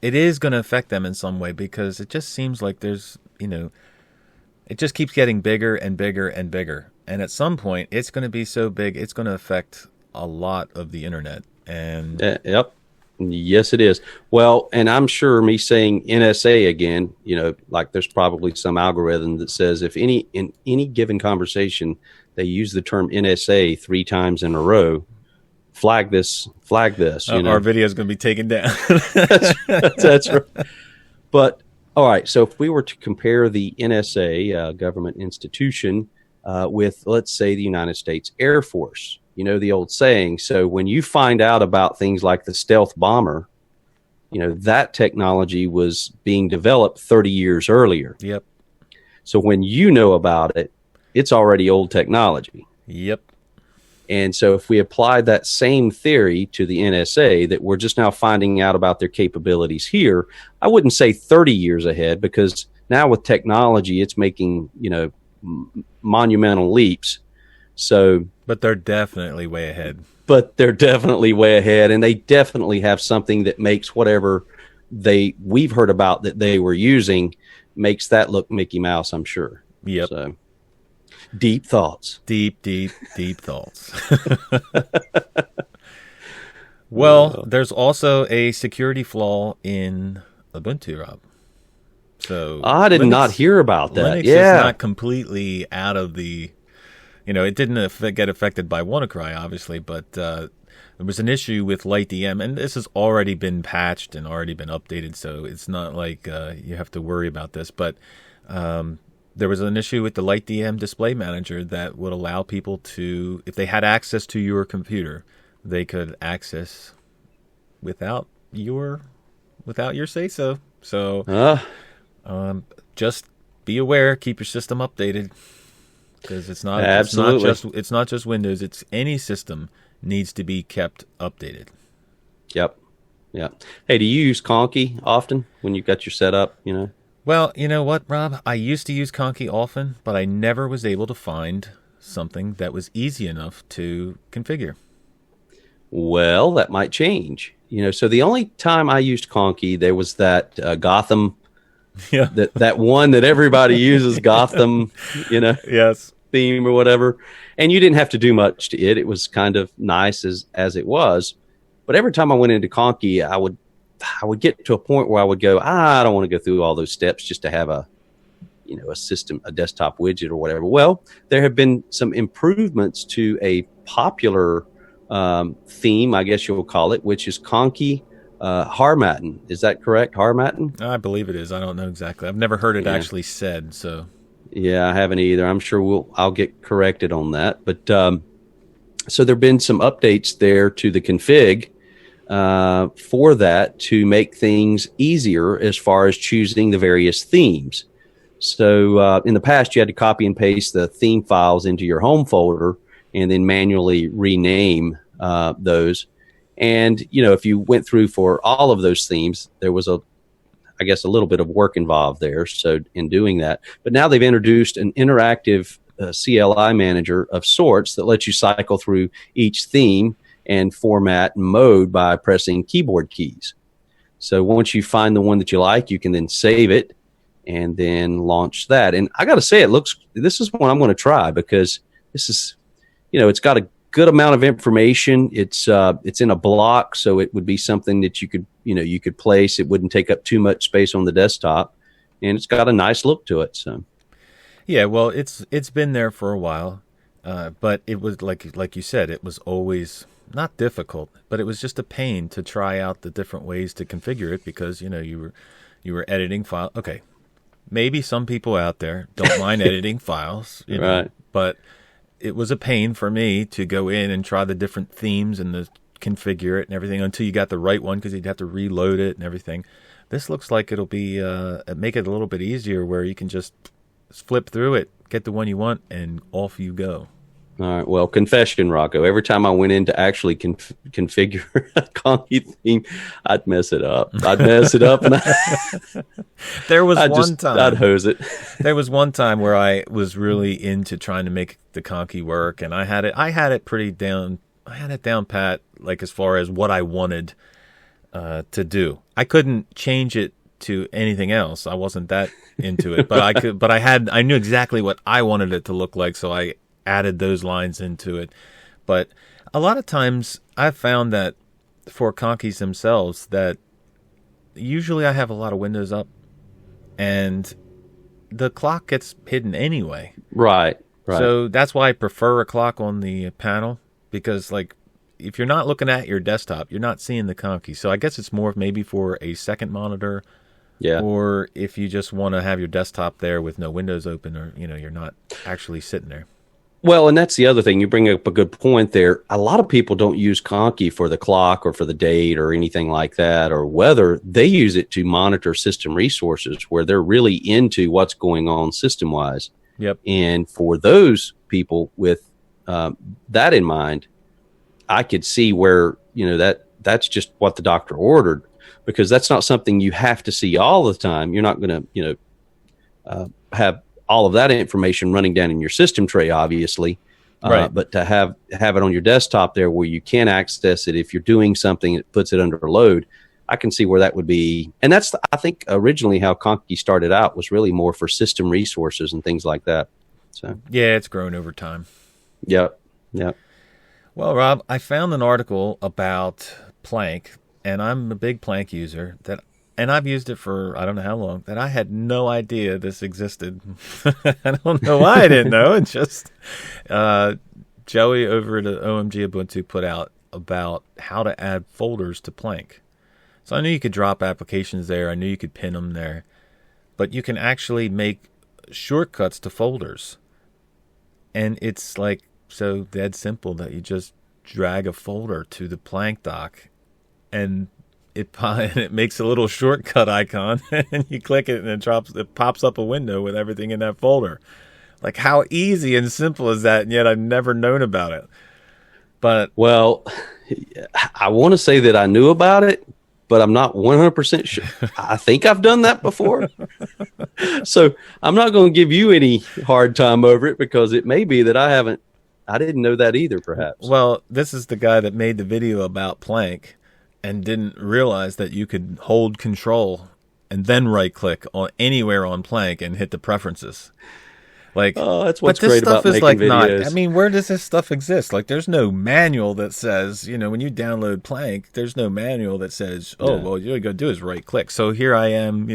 It is going to affect them in some way because it just seems like there's, it just keeps getting bigger and bigger and bigger. And at some point, it's going to be so big, it's going to affect a lot of the internet. And yep. Yes, it is. Well, and I'm sure me saying NSA again, like there's probably some algorithm that says if in any given conversation, they use the term NSA 3 times in a row, flag this. Our video is going to be taken down. That's right. But all right, so if we were to compare the NSA, government institution, with, let's say, the United States Air Force, the old saying. So when you find out about things like the stealth bomber, that technology was being developed 30 years earlier. Yep. So when you know about it, it's already old technology. Yep. And so if we apply that same theory to the NSA, that we're just now finding out about their capabilities here, I wouldn't say 30 years ahead, because now with technology, it's making, monumental leaps. So, but they're definitely way ahead. And they definitely have something that makes whatever we've heard about that they were using makes that look Mickey Mouse, I'm sure. Yep. So, deep thoughts. Deep thoughts. Well, there's also a security flaw in Ubuntu, Rob. So I did not hear about that. Linux is not completely out of the, it didn't get affected by Wannacry, obviously, but there was an issue with LightDM, and this has already been patched and already been updated, so it's not like you have to worry about this. But there was an issue with the LightDM display manager that would allow people to, if they had access to your computer, they could access without your say-so. So just be aware, keep your system updated, because it's not just Windows. It's any system needs to be kept updated. Yep. Hey, do you use Conky often when you got your setup? Well, you know what, Rob? I used to use Conky often, but I never was able to find something that was easy enough to configure. Well, that might change. So the only time I used Conky, there was that Gotham, that one that everybody uses, Gotham, yes, theme or whatever. And you didn't have to do much to it. It was kind of nice as it was. But every time I went into Conky, I would get to a point where I would go, I don't want to go through all those steps just to have a desktop widget or whatever. Well, there have been some improvements to a popular theme, I guess you'll call it, which is Conky Harmattan. Is that correct? Harmattan? I believe it is. I don't know exactly. I've never heard it actually said. So yeah, I haven't either. I'm sure I'll get corrected on that. But so there've been some updates there to the config for that to make things easier as far as choosing the various themes. So in the past, you had to copy and paste the theme files into your home folder and then manually rename those. And, if you went through for all of those themes, there was a little bit of work involved there. So in doing that, but now they've introduced an interactive CLI manager of sorts that lets you cycle through each theme and format and mode by pressing keyboard keys. So once you find the one that you like, you can then save it and then launch that. And I got to say, this is one I'm going to try, because this is, it's got a good amount of information. It's in a block, so it would be something that you could place. It wouldn't take up too much space on the desktop, and it's got a nice look to it. So, yeah, well, it's been there for a while, but it was like you said, it was always not difficult, but it was just a pain to try out the different ways to configure it, because you were editing file. Okay, maybe some people out there don't mind editing files, right? But it was a pain for me to go in and try the different themes and configure it and everything until you got the right one, because you'd have to reload it and everything. This looks like it'll be make it a little bit easier, where you can just flip through it, get the one you want, and off you go. All right. Well, confession, Rocco. Every time I went in to actually configure a Conky theme, I'd mess it up. And there was one time I'd hose it. There was one time where I was really into trying to make the Conky work, and I had it pretty down. I had it down pat, like as far as what I wanted to do. I couldn't change it to anything else. I wasn't that into it, but I could. But I knew exactly what I wanted it to look like, so I added those lines into it. But a lot of times I've found that for Conkys themselves, that usually I have a lot of windows up and the clock gets hidden anyway. Right. So that's why I prefer a clock on the panel, because if you're not looking at your desktop, you're not seeing the Conky. So I guess it's more maybe for a second monitor. Yeah. Or if you just want to have your desktop there with no windows open, or you're not actually sitting there. Well, and that's the other thing. You bring up a good point there. A lot of people don't use Conky for the clock or for the date or anything like that, or weather. They use it to monitor system resources, where they're really into what's going on system-wise. Yep. And for those people with that in mind, I could see where, that's just what the doctor ordered, because that's not something you have to see all the time. You're not going to, have all of that information running down in your system tray, obviously. Right. But to have it on your desktop there where you can access it if you're doing something that puts it under load, I can see where that would be. And that's, I think, originally how Conky started out, was really more for system resources and things like that. So yeah, it's grown over time. Yep. Well, Rob, I found an article about Plank, and I'm a big Plank user, and I've used it for I don't know how long, that I had no idea this existed. I don't know why I didn't know. It's just Joey over at OMGUbuntu put out about how to add folders to Plank. So I knew you could drop applications there. I knew you could pin them there. But you can actually make shortcuts to folders. And it's like so dead simple that you just drag a folder to the Plank dock and it makes a little shortcut icon and you click it and it pops up a window with everything in that folder. Like, how easy and simple is that? And yet I've never known about it. But well, I want to say that I knew about it, but I'm not 100% sure. I think I've done that before. So I'm not going to give you any hard time over it, because it may be that I didn't know that either, perhaps. Well, this is the guy that made the video about Plank and didn't realize that you could hold Control and then right-click on anywhere on Plank and hit the preferences. Like, oh, that's what's great about making videos. I mean, where does this stuff exist? Like, there's no manual that says, when you download Plank, there's no manual that says, well, all you got to do is right-click. So here I am,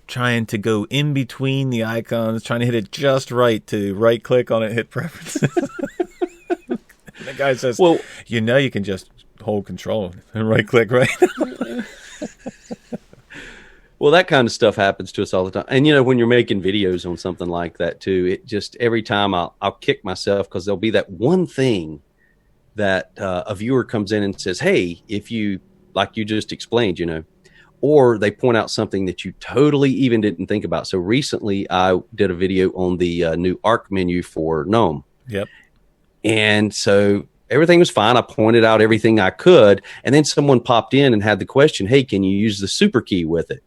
trying to go in between the icons, trying to hit it just right to right-click on it, hit preferences. The guy says, well, you can just hold Control and right-click, right? Well, that kind of stuff happens to us all the time. And, when you're making videos on something like that, too, it just every time I'll kick myself, because there'll be that one thing that a viewer comes in and says, hey, if you, like you just explained, or they point out something that you totally even didn't think about. So recently I did a video on the new Arc menu for GNOME. Yep. And so everything was fine. I pointed out everything I could. And then someone popped in and had the question, hey, can you use the super key with it?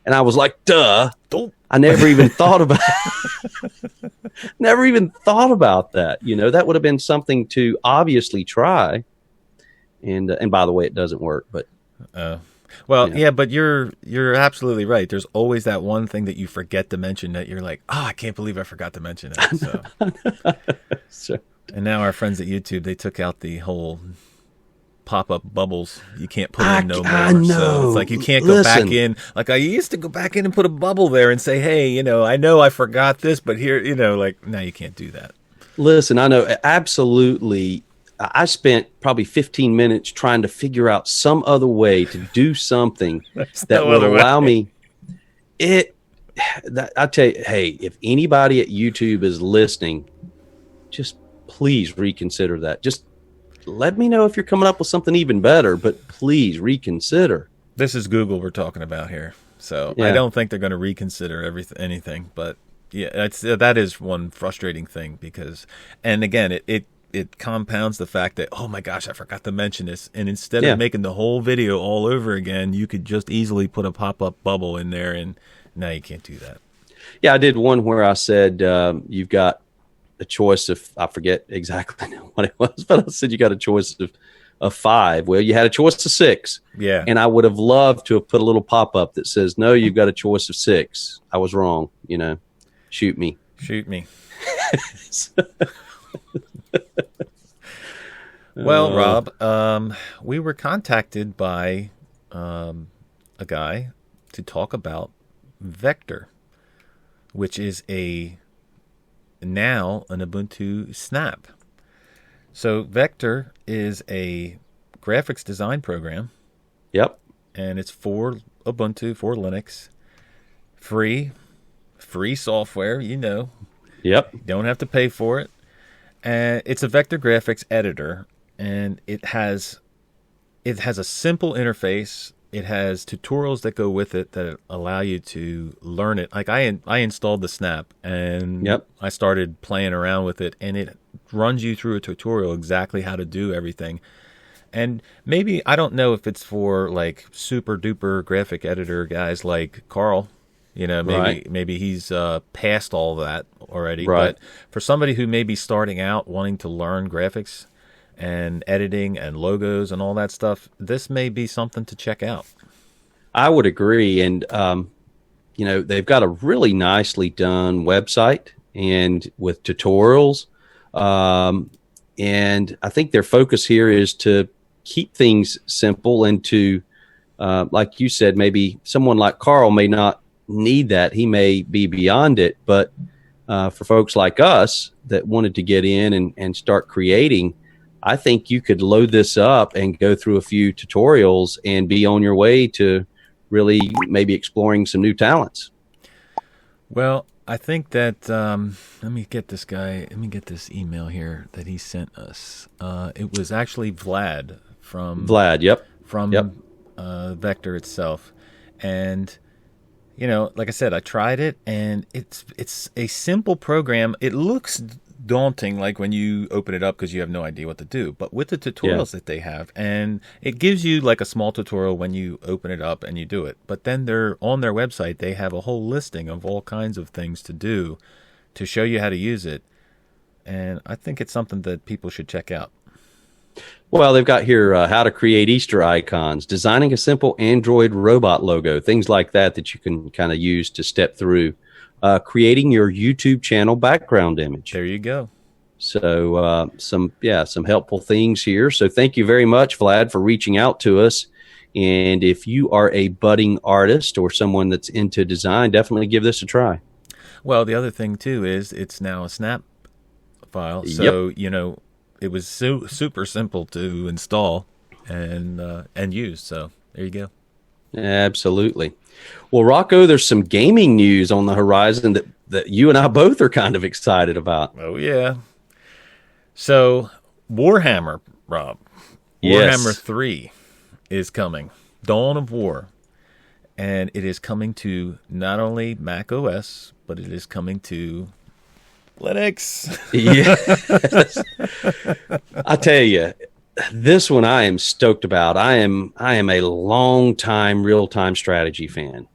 And I was like, duh. I never even thought about never even thought about that. That would have been something to obviously try. And by the way, it doesn't work. But yeah, but you're absolutely right. There's always that one thing that you forget to mention that you're like, I can't believe I forgot to mention it. So. And now our friends at YouTube, they took out the whole pop-up bubbles. You can't put in no more. I know. So it's like you can't go back in. Like, I used to go back in and put a bubble there and say, hey, I know I forgot this, but here, now you can't do that. Listen, I know. Absolutely. I spent probably 15 minutes trying to figure out some other way to do something that would allow me. I tell you, hey, if anybody at YouTube is listening, just please reconsider that. Just let me know if you're coming up with something even better, but please reconsider. This is Google we're talking about here. So yeah. I don't think they're going to reconsider anything, but yeah, that is one frustrating thing, because, and again, it compounds the fact that, oh my gosh, I forgot to mention this. And instead of making the whole video all over again, you could just easily put a pop-up bubble in there, and now you can't do that. Yeah, I did one where I said, you've got a choice of, I forget exactly what it was, but I said you got a choice of 5. Well, you had a choice of 6. Yeah. And I would have loved to have put a little pop-up that says, no, you've got a choice of 6. I was wrong, shoot me. Shoot me. Well, Rob, we were contacted by a guy to talk about Vectr, which is now an Ubuntu snap. So Vectr is a graphics design program. Yep. And it's for Ubuntu, for Linux. Free software, Yep. You don't have to pay for it. And it's a vector graphics editor, and it has a simple interface. It has tutorials that go with it that allow you to learn it. Like I installed the Snap, and I started playing around with it, and it runs you through a tutorial exactly how to do everything. And maybe, I don't know if it's for like super duper graphic editor guys like Carl. Maybe he's past all that already. Right. But for somebody who may be starting out wanting to learn graphics and editing and logos and all that stuff, this may be something to check out. I would agree. And, they've got a really nicely done website and with tutorials. And I think their focus here is to keep things simple and to, like you said, maybe someone like Carl may not need that. He may be beyond it. But for folks like us that wanted to get in and start creating, I think you could load this up and go through a few tutorials and be on your way to really maybe exploring some new talents. Well, I think that let me get this email here that he sent us. It was actually Vlad from Vectr itself, and like I said, I tried it, and it's a simple program. It looks daunting, like when you open it up, because you have no idea what to do. But with the tutorials that they have, and it gives you like a small tutorial when you open it up and you do it. But then they're on their website, they have a whole listing of all kinds of things to do to show you how to use it. And I think it's something that people should check out. Well, they've got here how to create Easter icons, designing a simple Android robot logo, things like that you can kind of use to step through. Creating your YouTube channel background image. There you go. So some helpful things here. So thank you very much, Vlad, for reaching out to us. And if you are a budding artist or someone that's into design, definitely give this a try. Well, the other thing too is it's now a snap file, so it was super simple to install and use. So there you go. Absolutely. Well, Rocco, there's some gaming news on the horizon that you and I both are kind of excited about. Oh, yeah. So, Warhammer, Rob. Yes. Warhammer 3 is coming. Dawn of War. And it is coming to not only Mac OS, but it is coming to Linux. Yes. I tell you, this one I am stoked about. I am a long-time real-time strategy fan.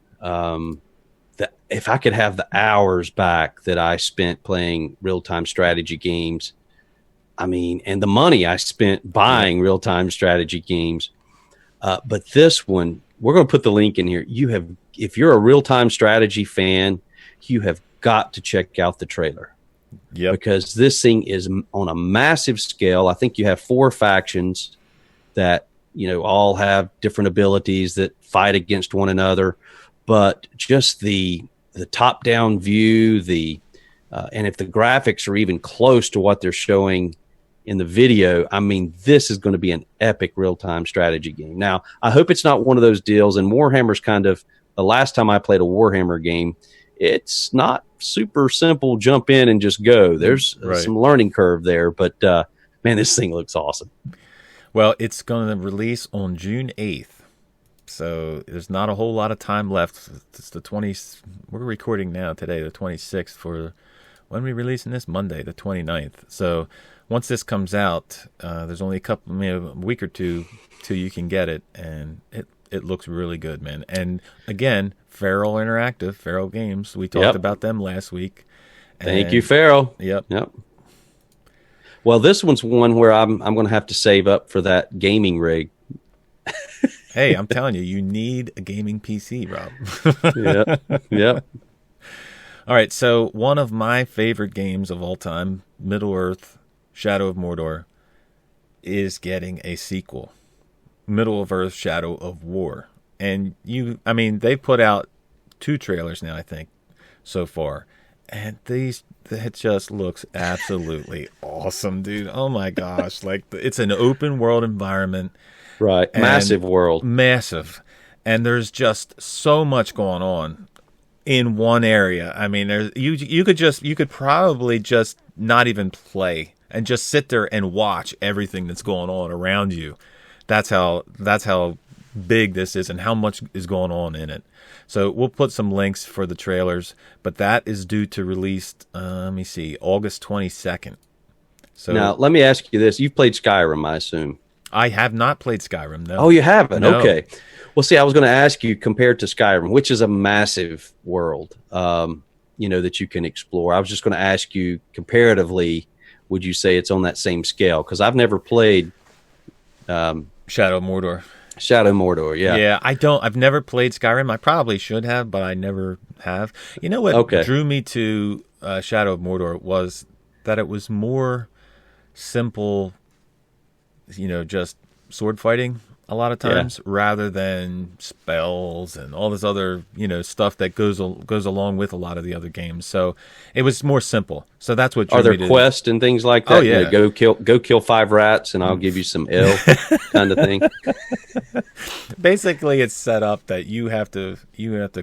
If I could have the hours back that I spent playing real-time strategy games, and the money I spent buying real-time strategy games, but this one, we're going to put the link in here. If you're a real-time strategy fan, you have got to check out the trailer. Yep. Because this thing is on a massive scale. I think you have 4 factions that, all have different abilities that fight against one another. But just the top-down view, and if the graphics are even close to what they're showing in the video, this is going to be an epic real-time strategy game. Now, I hope it's not one of those deals, and Warhammer's kind of, the last time I played a Warhammer game, it's not super simple, jump in and just go. There's some learning curve there, but man, this thing looks awesome. Well, it's going to release on June 8th, so there's not a whole lot of time left. It's the 20th. We're recording now today, the 26th, for when we releasing this? Monday, the 29th. So once this comes out, there's only a week or two till you can get it, and it looks really good, man. And again, Feral Interactive, Feral Games. We talked about them last week. Thank you, Feral. Yep. Well, this one's one where I'm going to have to save up for that gaming rig. Hey, I'm telling you, you need a gaming PC, Rob. Yep. All right, so one of my favorite games of all time, Middle-earth, Shadow of Mordor, is getting a sequel. Middle-earth, Shadow of War. And they've put out 2 trailers now, I think, so far. And it just looks absolutely awesome, dude. Oh my gosh. It's an open world environment. Right. Massive world. Massive. And there's just so much going on in one area. You could probably just not even play and just sit there and watch everything that's going on around you. That's how big this is and how much is going on in it. So we'll put some links for the trailers, but that is due to release, August 22nd. So now, let me ask you this. You've played Skyrim, I assume. I have not played Skyrim, no. Oh, you haven't? No. Okay. Well, see, I was going to ask you, compared to Skyrim, which is a massive world, that you can explore. I was just going to ask you, comparatively, would you say it's on that same scale? Because I've never played Shadow of Mordor. Yeah. I've never played Skyrim. I probably should have, but I never have. You know what drew me to Shadow of Mordor was that it was more simple, just sword fighting. a lot of times, rather than spells and all this other, stuff that goes along with a lot of the other games. So it was more simple. So that's what are there quests and things like that? Oh yeah, go kill 5 rats and I'll give you some L kind of thing. Basically, it's set up that you have to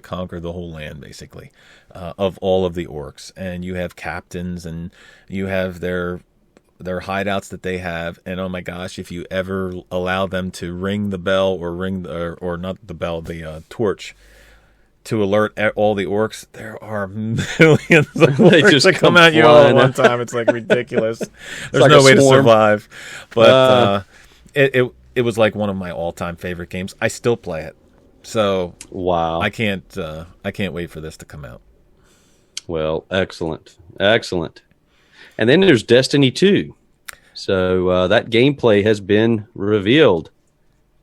conquer the whole land, basically, of all of the orcs, and you have captains and you have their hideouts that they have, and oh my gosh, if you ever allow them to ring the bell or not the bell, the torch to alert all the orcs, there are millions of orcs just that come at you all at one time. It's like ridiculous. There's like no way to swarm. survive. But it was like one of my all-time favorite games. I still play it. So wow. I can't wait for this to come out. Well, excellent. And then there's Destiny 2. So that gameplay has been revealed.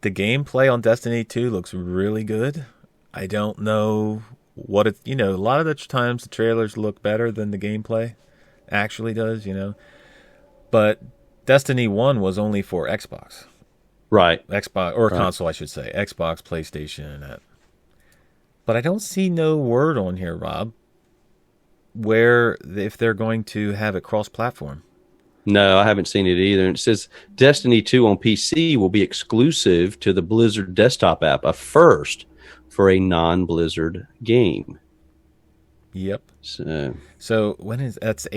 The gameplay on Destiny 2 looks really good. I don't know what it, a lot of the times the trailers look better than the gameplay actually does, But Destiny 1 was only for Xbox. Right. Xbox, or console, I should say. Xbox, PlayStation, and that. But I don't see no word on here, Rob, if they're going to have it cross-platform. No, I haven't seen it either. And it says Destiny 2 on PC will be exclusive to the Blizzard desktop app, a first for a non-Blizzard game. Yep. So that's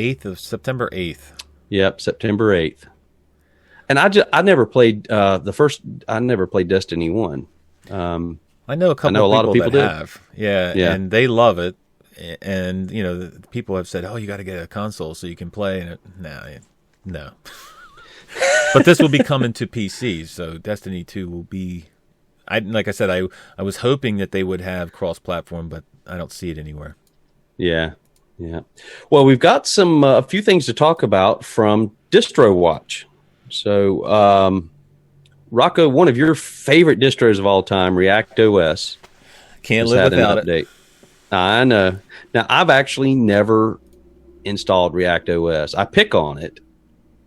September 8th. Yep, September 8th. And I never played I never played Destiny 1. I know a lot of people that have. Yeah, and they love it. And people have said, "Oh, you got to get a console so you can play." And no. But this will be coming to PCs, so Destiny 2 will be. Like I said, I was hoping that they would have cross-platform, but I don't see it anywhere. Yeah. Well, we've got a few things to talk about from Distrowatch. So, Rocco, one of your favorite distros of all time, ReactOS, can't live without it. I know. Now, I've actually never installed ReactOS. I pick on it,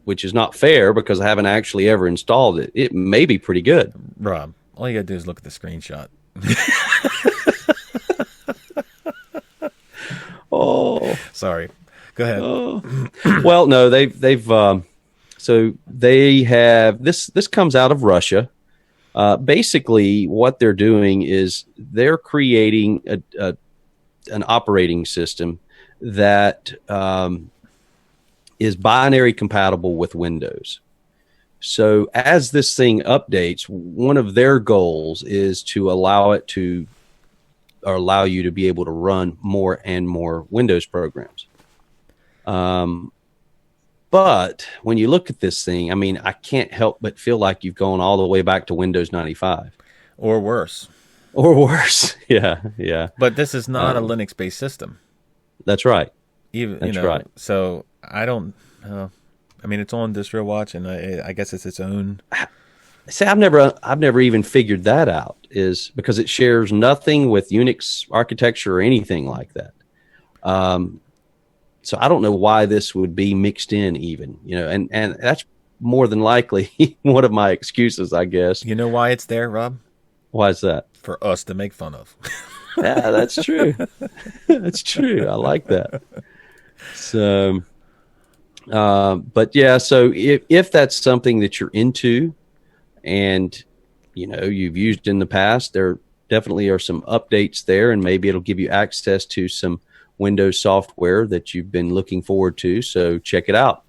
which is not fair because I haven't actually ever installed it. It may be pretty good. Rob, all you got to do is look at the screenshot. Oh. Sorry. Go ahead. Oh. Well, no, they've so they have this comes out of Russia. Basically, what they're doing is they're creating an operating system that is binary compatible with Windows. So as this thing updates, one of their goals is to allow you to be able to run more and more Windows programs. But when you look at this thing, I mean, I can't help but feel like you've gone all the way back to Windows 95. Or worse. Yeah. But this is not a Linux-based system. That's right. Right. So I don't. I mean, it's on Distrowatch, and I guess it's its own. See, I've never even figured that out. Is because it shares nothing with Unix architecture or anything like that. So I don't know why this would be mixed in, even and that's more than likely one of my excuses, I guess. You know why it's there, Rob? Why is that? For us to make fun of. Yeah, that's true. That's true. I like that. So, but yeah, so if that's something that you're into and, you've used in the past, there definitely are some updates there, and maybe it'll give you access to some Windows software that you've been looking forward to. So check it out.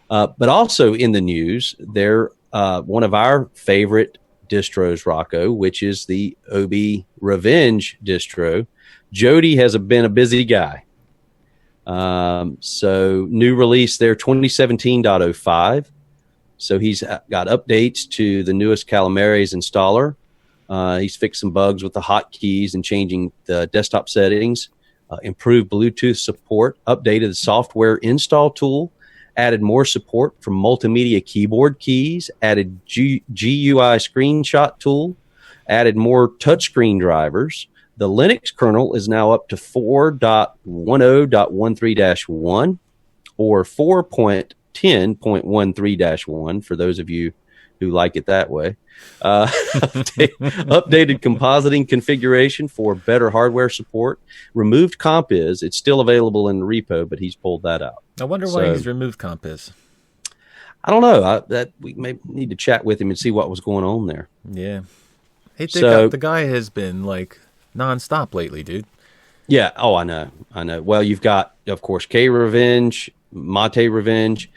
But also in the news, one of our favorite distros, Rocco, which is the OBRevenge distro. Jody has been a busy guy. So new release there, 2017.05. So he's got updates to the newest Calamares installer. He's fixed some bugs with the hotkeys and changing the desktop settings, improved Bluetooth support, updated the software install tool, added more support for multimedia keyboard keys, added GUI screenshot tool, added more touchscreen drivers. The Linux kernel is now up to 4.10.13-1 or 4.10.13-1 for those of you who like it that way. Updated compositing configuration for better hardware support. Removed compiz. It's still available in the repo, but he's pulled that out. I wonder why he's removed compiz. I don't know. We may need to chat with him and see what was going on there. Yeah. Hey, the guy has been like nonstop lately, dude. Yeah. Oh, I know. Well, you've got, of course, KRevenge, Mate Revenge.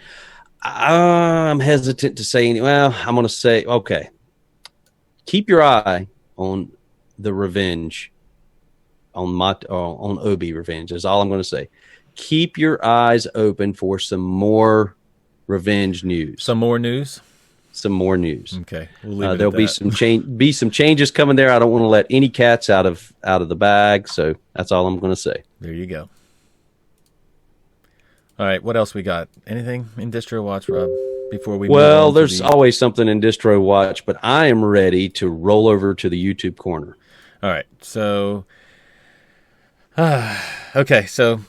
I'm hesitant to say any. Well, I'm going to say, okay. Keep your eye on the Revenge, on OBRevenge is all I'm going to say. Keep your eyes open for some more Revenge news. Some more news? Some more news. Okay. We'll leave it there'll at be some changes coming there. I don't want to let any cats out of the bag, so that's all I'm going to say. There you go. All right, what else we got? Anything in Distrowatch, Rob? Before we there's always something in Distrowatch, but I am ready to roll over to the YouTube corner. All right, so okay, so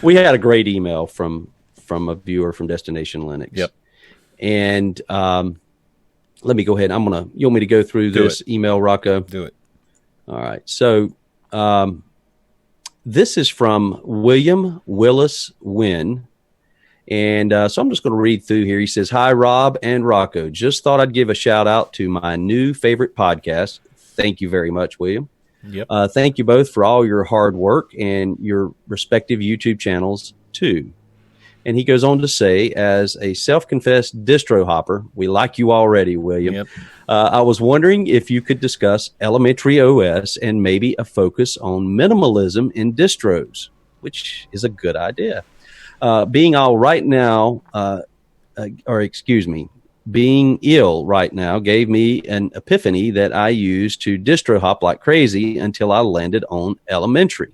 we had a great email from a viewer from Destination Linux. Yep. And let me go ahead. You want me to go through this email, Rocco? Do it. All right. So this is from William Willis Wynn. And so I'm just going to read through here. He says, "Hi, Rob and Rocco. Just thought I'd give a shout out to my new favorite podcast." Thank you very much, William. Yep. Thank you both for all your hard work and your respective YouTube channels, too. And he goes on to say, as a self-confessed distro hopper, we like you already, William. Yep. I was wondering if you could discuss elementary OS and maybe a focus on minimalism in distros, which is a good idea. Being ill right now gave me an epiphany that I used to distro hop like crazy until I landed on elementary.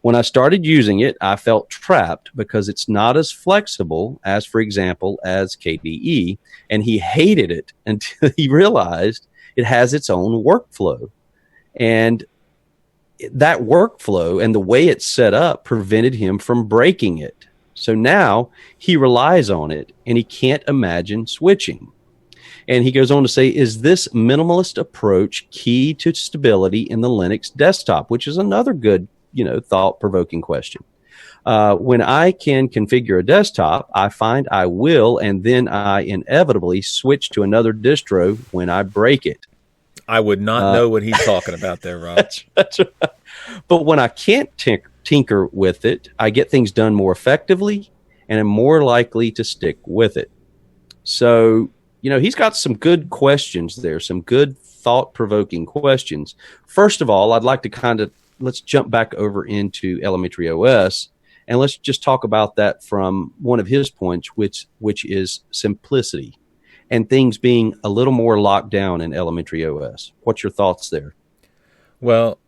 When I started using it, I felt trapped because it's not as flexible as, for example, as KDE, and he hated it until he realized it has its own workflow. And that workflow and the way it's set up prevented him from breaking it. So now he relies on it, and he can't imagine switching. And he goes on to say, is this minimalist approach key to stability in the Linux desktop? Which is another good thought-provoking question. When I can configure a desktop, I find I will, and then I inevitably switch to another distro when I break it. I would not know what he's talking about there, Rob. That's right. But when I can't tinker with it, I get things done more effectively and am more likely to stick with it. So, he's got some good questions there, some good thought-provoking questions. First of all, I'd like to let's jump back over into elementary OS, and let's just talk about that from one of his points, which is simplicity and things being a little more locked down in elementary OS. What's your thoughts there? Well,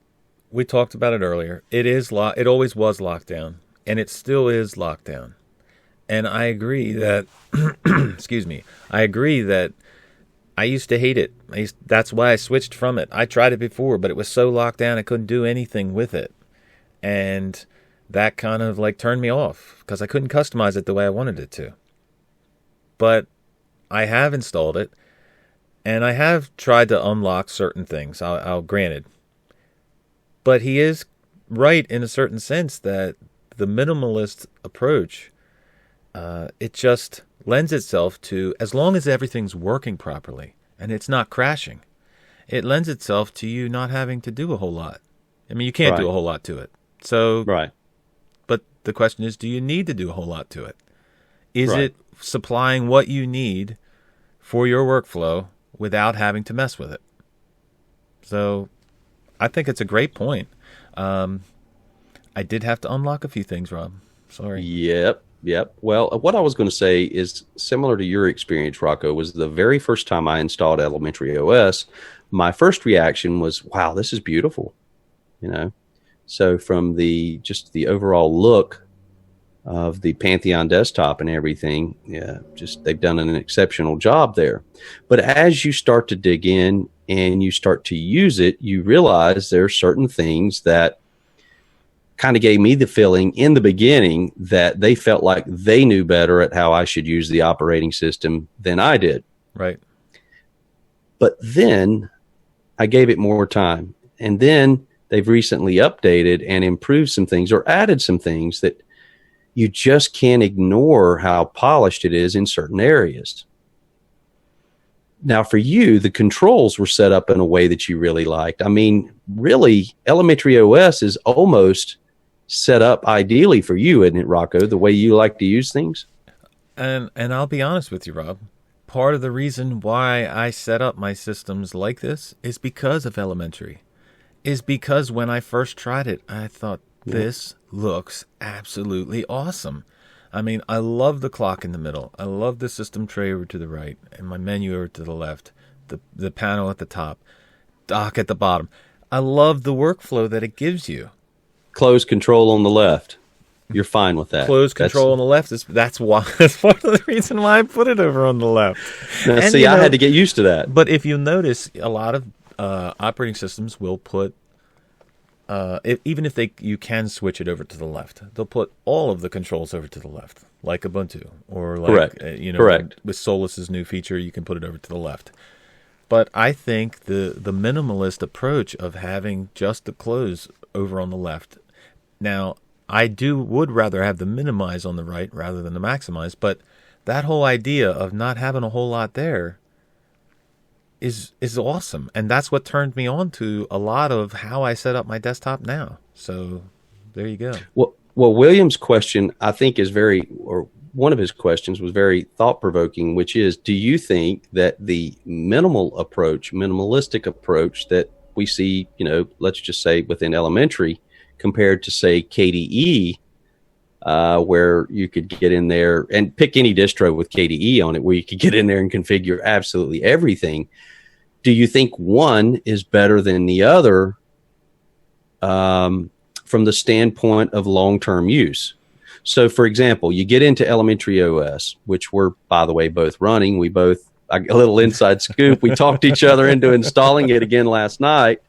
we talked about it earlier. It always was locked down, and it still is locked down. And I agree that, excuse me, I agree that I used to hate it. That's why I switched from it. I tried it before, but it was so locked down I couldn't do anything with it. And that kind of turned me off because I couldn't customize it the way I wanted it to. But I have installed it, and I have tried to unlock certain things, I'll granted. But he is right in a certain sense that the minimalist approach, it just lends itself to, as long as everything's working properly and it's not crashing, it lends itself to you not having to do a whole lot. I mean, you can't do a whole lot to it. So, right. But the question is, do you need to do a whole lot to it? Is it supplying what you need for your workflow without having to mess with it? So I think it's a great point. I did have to unlock a few things, Rob. Sorry. Yep. Well, what I was going to say is similar to your experience, Rocco, was the very first time I installed elementary OS, my first reaction was, wow, this is beautiful. So from the overall look of the Pantheon desktop and everything, they've done an exceptional job there. But as you start to dig in and you start to use it, you realize there are certain things that kind of gave me the feeling in the beginning that they felt like they knew better at how I should use the operating system than I did. Right. But then I gave it more time. And then they've recently updated and improved some things or added some things that you just can't ignore how polished it is in certain areas. Now, for you, the controls were set up in a way that you really liked. I mean, really, Elementary OS is almost set up ideally for you, isn't it, Rocco, the way you like to use things? And I'll be honest with you, Rob. Part of the reason why I set up my systems like this is because of Elementary. Is because when I first tried it, I thought, this looks absolutely awesome. I mean, I love the clock in the middle. I love the system tray over to the right and my menu over to the left, the panel at the top, dock at the bottom. I love the workflow that it gives you. Close control on the left. You're fine with that. Close control on the left. That's part of the reason why I put it over on the left. Now, see, I had to get used to that. But if you notice, a lot of operating systems will put, even if you can switch it over to the left, they'll put all of the controls over to the left, like Ubuntu, or like Correct. With Solus's new feature, you can put it over to the left. But I think the minimalist approach of having just the close over on the left. Now, I would rather have the minimize on the right rather than the maximize, but that whole idea of not having a whole lot there is awesome, and that's what turned me on to a lot of how I set up my desktop now. So there you go. Well, William's question, I think, one of his questions was very thought-provoking, which is, do you think that the minimalistic approach that we see, let's just say within Elementary, compared to, say, KDE, where you could get in there and pick any distro with KDE on it, where you could get in there and configure absolutely everything. Do you think one is better than the other from the standpoint of long-term use? So, for example, you get into Elementary OS, which we're, by the way, both running. A little inside scoop, we talked each other into installing it again last night.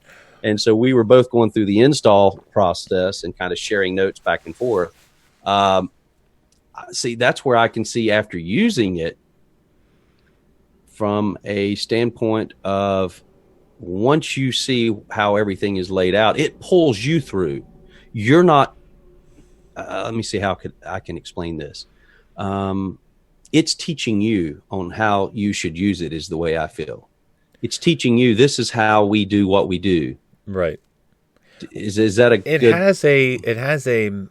And so we were both going through the install process and kind of sharing notes back and forth. See, that's where I can see, after using it, from a standpoint of once you see how everything is laid out, it pulls you through. You're not, let me see how I can explain this. It's teaching you on how you should use it, is the way I feel. It's teaching you, this is how we do what we do. Right. Is that it has a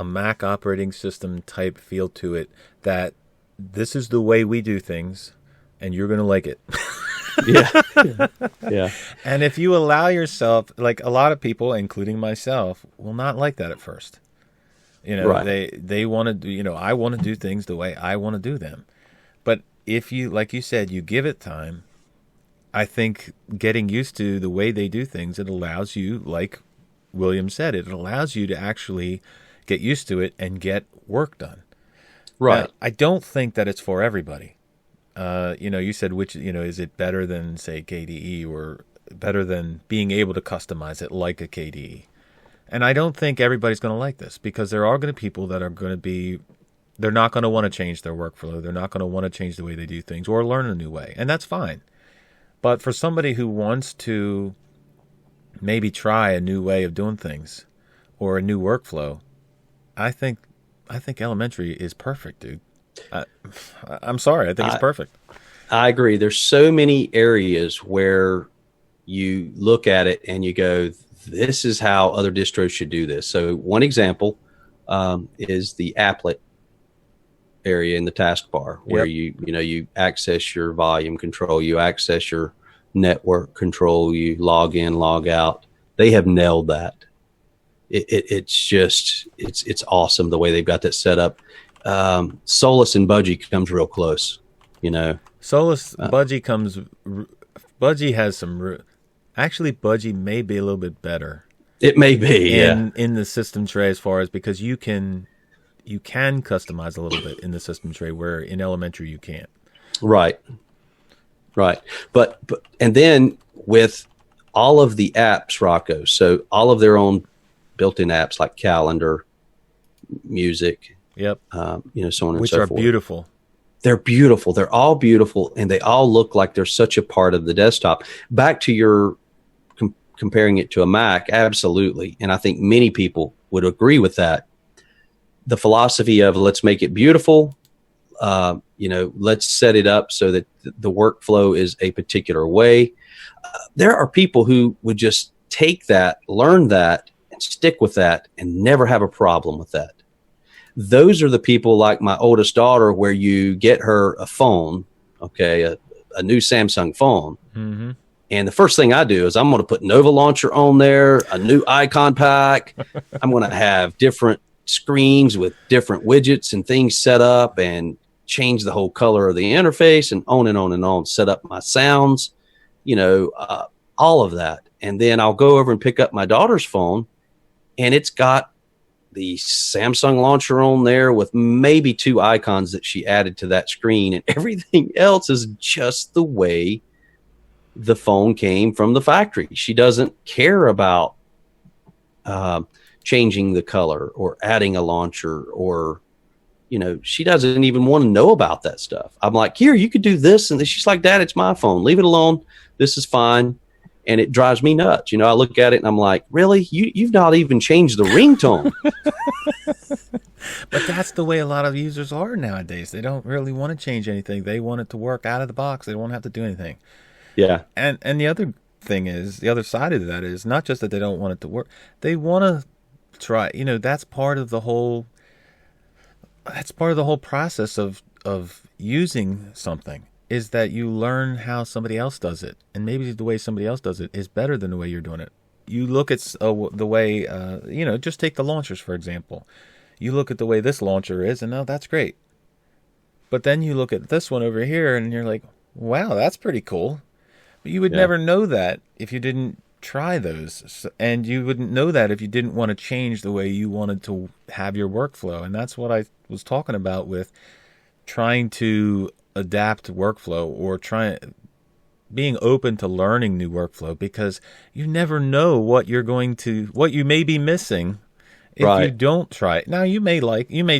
Mac operating system type feel to it, that this is the way we do things and you're going to like it. Yeah. And if you allow yourself, like a lot of people, including myself, will not like that at first. Right. They want to do, I want to do things the way I want to do them. But if you, like you said, you give it time, I think getting used to the way they do things, it allows you, like William said, it allows you to actually get used to it and get work done. Right. Now, I don't think that it's for everybody. You said is it better than, say, KDE, or better than being able to customize it like a KDE? And I don't think everybody's going to like this, because there are going to be people that are going to be, they're not going to want to change their workflow. They're not going to want to change the way they do things or learn a new way. And that's fine. But for somebody who wants to maybe try a new way of doing things or a new workflow, I think Elementary is perfect, dude. I'm sorry. I think it's perfect. I agree. There's so many areas where you look at it and you go, this is how other distros should do this. So one example is the applet area in the taskbar, where you access your volume control, you access your network control, you log in, log out. They have nailed that. It's awesome the way they've got that set up. Solus and Budgie comes real close, Solus, Budgie has some. Actually, Budgie may be a little bit better. It may be, in the system tray, as far as, because you can customize a little bit in the system tray, where in Elementary you can't. Right. But and then with all of the apps, Rocco, so all of their own built-in apps like calendar, music, Yep. so on and so forth. Which are beautiful. They're beautiful. They're all beautiful, and they all look like they're such a part of the desktop. Back to your comparing it to a Mac, absolutely. And I think many people would agree with that. The philosophy of let's make it beautiful, let's set it up so that the workflow is a particular way. There are people who would just take that, learn that, and stick with that and never have a problem with that. Those are the people like my oldest daughter, where you get her a phone, a new Samsung phone. Mm-hmm. And the first thing I do is I'm going to put Nova Launcher on there, a new icon pack. I'm going to have different screens with different widgets and things set up, and change the whole color of the interface, and on and on and on, set up my sounds, all of that. And then I'll go over and pick up my daughter's phone, and it's got the Samsung launcher on there with maybe 2 icons that she added to that screen, and everything else is just the way the phone came from the factory. She doesn't care about changing the color or adding a launcher, or she doesn't even want to know about that stuff. I'm like, here, you could do this, and she's like, Dad, it's my phone, leave it alone, this is fine. And it drives me nuts. I look at it and I'm like, really? You've not even changed the ringtone. But that's the way a lot of users are nowadays. They don't really want to change anything. They want it to work out of the box. They don't have to do anything. Yeah. And the other thing is, the other side of that is not just that they don't want it to work. They want to try. That's part of the whole process of using something. Is that you learn how somebody else does it, and maybe the way somebody else does it is better than the way you're doing it. You look at the way, just take the launchers, for example. You look at the way this launcher is, and that's great. But then you look at this one over here, and you're like, wow, that's pretty cool. But you would never know that if you didn't try those, and you wouldn't know that if you didn't want to change the way you wanted to have your workflow. And that's what I was talking about with trying to adapt workflow, or being open to learning new workflow, because you never know what you may be missing if you don't try it. Now you may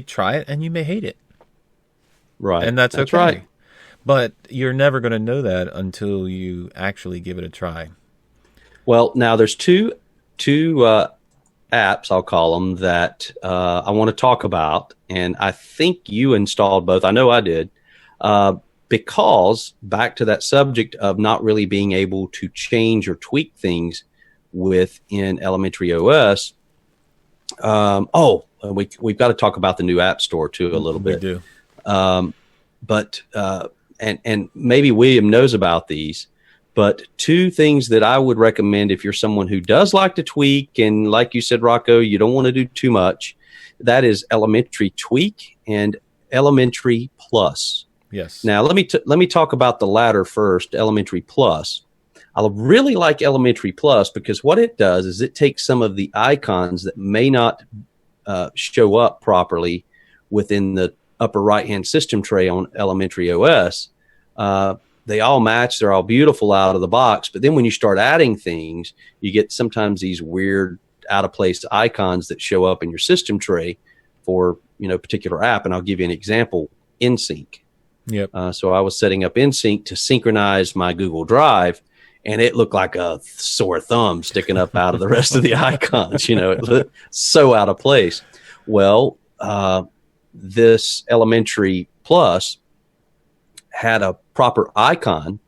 try it and you may hate it. Right. And that's okay. Right. But you're never going to know that until you actually give it a try. Well, now there's two apps, I'll call them, that I want to talk about, and I think you installed both. I know I did. Because back to that subject of not really being able to change or tweak things within elementary OS. We've got to talk about the new App Store too a little bit. We do. And maybe William knows about these, but 2 things that I would recommend if you're someone who does like to tweak, and like you said, Rocco, you don't want to do too much. That is Elementary Tweak and Elementary Plus. Yes. Now, let me talk about the latter first, Elementary Plus. I really like Elementary Plus because what it does is it takes some of the icons that may not show up properly within the upper right-hand system tray on elementary OS. They all match. They're all beautiful out of the box. But then when you start adding things, you get sometimes these weird, out-of-place icons that show up in your system tray for a particular app. And I'll give you an example, NSYNC. Yep. So I was setting up NSYNC to synchronize my Google Drive, and it looked like a sore thumb sticking up out of the rest of the icons. It looked so out of place. Well, this Elementary Plus had a proper icon,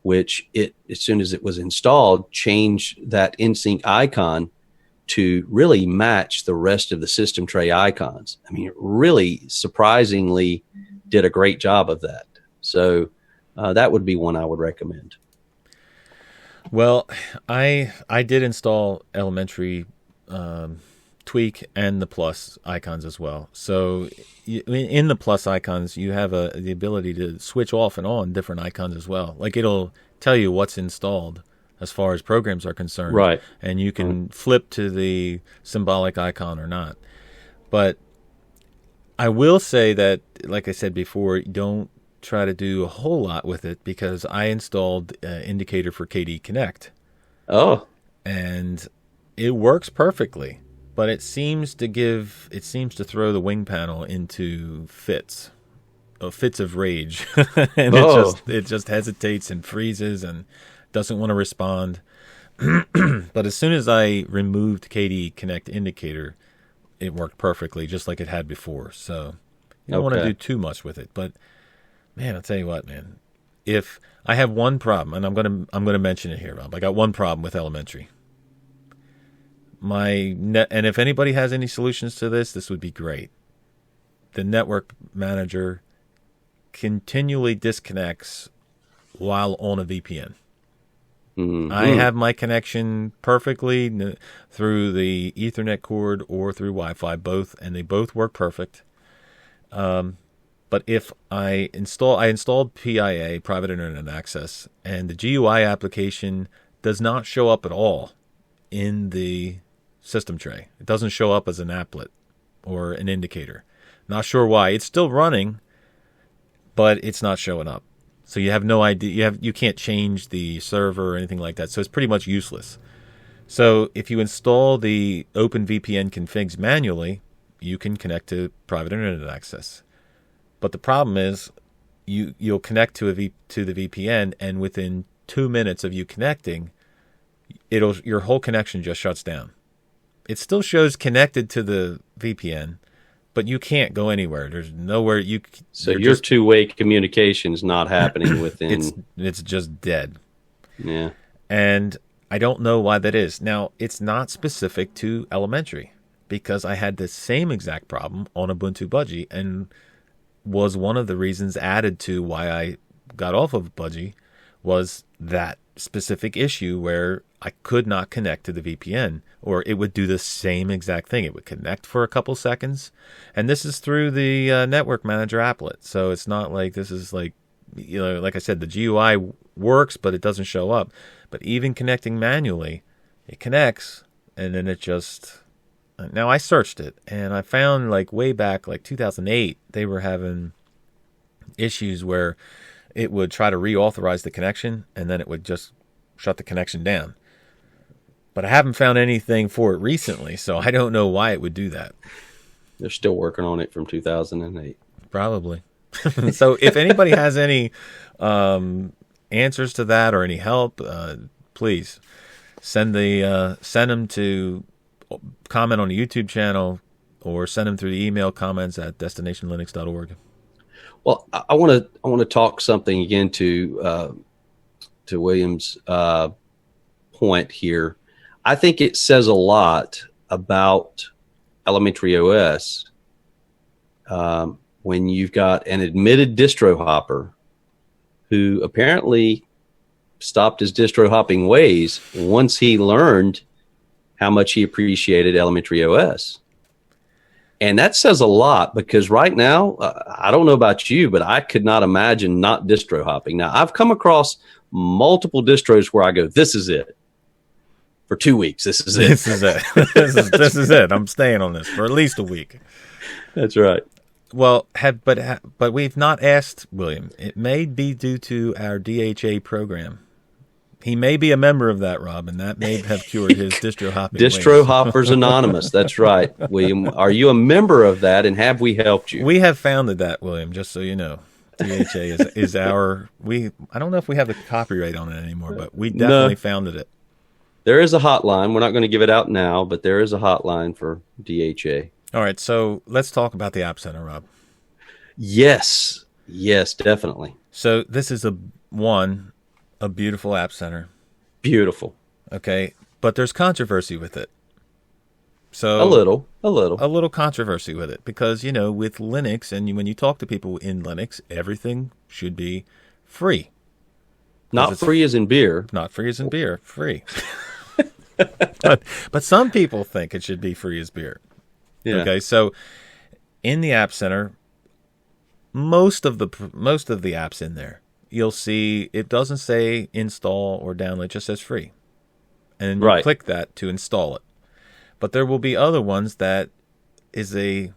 which as soon as it was installed, changed that NSYNC icon to really match the rest of the system tray icons. I mean, it really surprisingly did a great job of that. So that would be one I would recommend. Well, I did install Elementary Tweak and the Plus icons as well. So in the Plus icons, you have the ability to switch off and on different icons as well. Like it'll tell you what's installed as far as programs are concerned. Right. And you can flip to the symbolic icon or not. But I will say that, like I said before, don't try to do a whole lot with it, because I installed Indicator for KDE Connect. Oh. And it works perfectly. but it seems to throw the wing panel into fits of rage, and it just hesitates and freezes and doesn't want to respond. But as soon as I removed KDE Connect Indicator, it worked perfectly, just like it had before. So you don't want to do too much with it. But man, I'll tell you what, man. If I have one problem, and I'm gonna mention it here, Rob. I got one problem with Elementary. And if anybody has any solutions to this would be great. The network manager continually disconnects while on a VPN. Mm-hmm. I have my connection perfectly through the Ethernet cord or through Wi-Fi, both, and they both work perfect. But if I installed PIA, Private Internet Access, and the GUI application does not show up at all in the system tray. It doesn't show up as an applet or an indicator. Not sure why. It's still running, but it's not showing up. So you have no idea. You can't change the server or anything like that. So it's pretty much useless. So if you install the OpenVPN configs manually, you can connect to Private Internet Access. But the problem is, you'll connect to the VPN, and within 2 minutes of you connecting, your whole connection just shuts down. It still shows connected to the VPN, but you can't go anywhere. There's nowhere you. So your two-way communication is not happening within. It's just dead. Yeah, and I don't know why that is. Now, it's not specific to Elementary, because I had the same exact problem on Ubuntu Budgie, and was one of the reasons added to why I got off of Budgie, was that specific issue where I could not connect to the VPN, or it would do the same exact thing. It would connect for a couple seconds, and this is through the network manager applet. So it's not like this is like, like I said, the GUI works, but it doesn't show up. But even connecting manually, it connects, and then it just... Now, I searched it, and I found, like, way back, like 2008, they were having issues where it would try to reauthorize the connection, and then it would just shut the connection down. But I haven't found anything for it recently, so I don't know why it would do that. They're still working on it from 2008. Probably. So if anybody has any answers to that or any help, please send them to... comment on the YouTube channel, or send them through the email comments at destinationlinux.org. Well, I want to talk something again to William's point here. I think it says a lot about Elementary OS when you've got an admitted distro hopper who apparently stopped his distro hopping ways once he learned how much he appreciated Elementary OS. And that says a lot, because right now, I don't know about you, but I could not imagine not distro hopping. Now, I've come across multiple distros where I go, this is it. For 2 weeks, this is it. This is it. This is it. I'm staying on this for at least a week. That's right. Well, but we've not asked William. It may be due to our DHA program. He may be a member of that, Rob, and that may have cured his distro hopping. Distro Hoppers Anonymous. That's right, William. Are you a member of that, and have we helped you? We have founded that, William, just so you know. DHA is our... I don't know if we have the copyright on it anymore, but we definitely founded it. There is a hotline. We're not going to give it out now, but there is a hotline for DHA. All right, so let's talk about the App Center, Rob. Yes, definitely. So this is a beautiful App Center. Beautiful. Okay, but there's controversy with it. So a little controversy with it, because with Linux, and when you talk to people in Linux, everything should be free. Not free as in beer. Not free as in beer. Free. but some people think it should be free as beer. Yeah. Okay, so in the App Center, most of the apps in there, you'll see it doesn't say install or download, it just says free. And you click that to install it. But there will be other ones that it'll say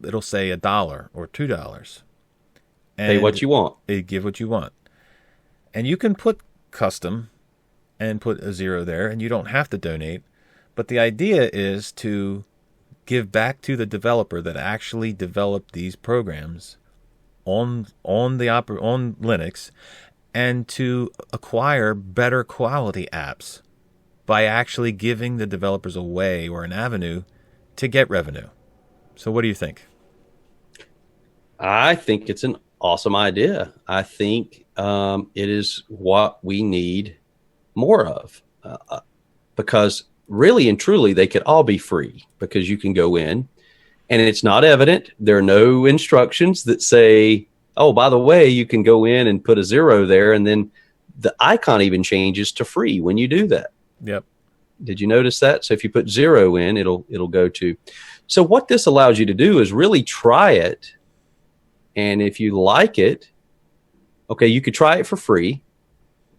$1 or $2. And pay what you want. Give what you want. And you can put custom and put a 0 there, and you don't have to donate. But the idea is to give back to the developer that actually developed these programs on Linux, and to acquire better quality apps by actually giving the developers a way or an avenue to get revenue. So what do you think? I think it's an awesome idea. I think it is what we need more of, because really and truly they could all be free, because you can go in and it's not evident. There are no instructions that say, oh, by the way, you can go in and put a 0 there, and then the icon even changes to free when you do that. Yep. Did you notice that? So if you put 0 in, it'll go to. So what this allows you to do is really try it. And if you like it, okay, you could try it for free.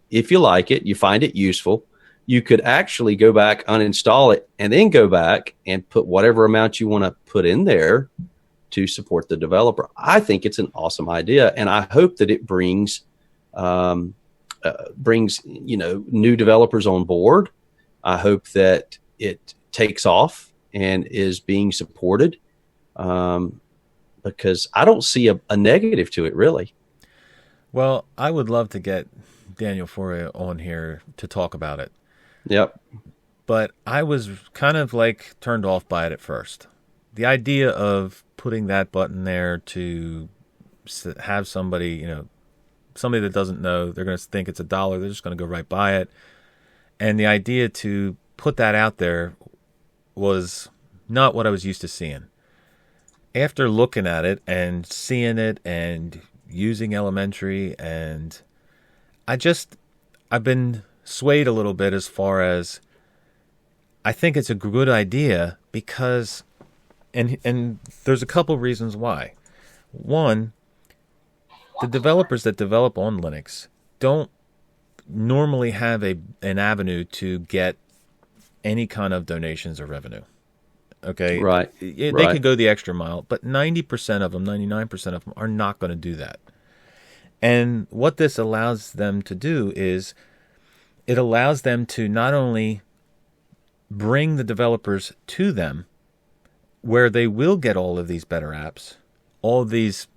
If you like it, you find it useful, you could actually go back, uninstall it, and then go back and put whatever amount you want to put in there to support the developer. I think it's an awesome idea, and I hope that it brings new developers on board. I hope that it takes off and is being supported, because I don't see a negative to it, really. Well, I would love to get Daniel Foria on here to talk about it. Yep. But I was kind of like turned off by it at first. The idea of putting that button there to have somebody, somebody that doesn't know, they're going to think it's $1, they're just going to go right by it. And the idea to put that out there was not what I was used to seeing. After looking at it and seeing it and using Elementary, and I've been swayed a little bit as far as I think it's a good idea because, and there's a couple reasons why. One, the developers that develop on Linux don't normally have an avenue to get any kind of donations or revenue. Okay? Right. They can go the extra mile, but 90% of them, 99% of them are not going to do that. And what this allows them to do is it allows them to not only bring the developers to them where they will get all of these better apps, all of these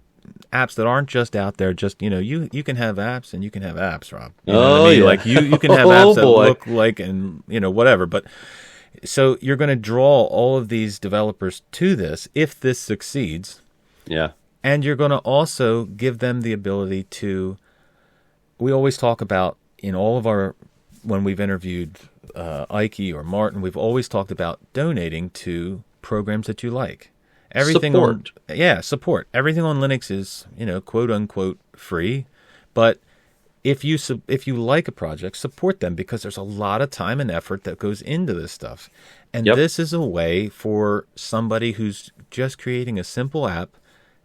apps that aren't just out there, just, you can have apps and you can have apps, Rob. You know what I mean? Yeah. Like you can have apps that look like, and, whatever. But so you're going to draw all of these developers to this if this succeeds. Yeah. And you're going to also give them the ability to, we always talk about in all of our, when we've interviewed Ike or Martin, we've always talked about donating to programs that you like. Everything support. Support. Everything on Linux is, quote unquote free, but if you like a project, support them, because there's a lot of time and effort that goes into this stuff. And this is a way for somebody who's just creating a simple app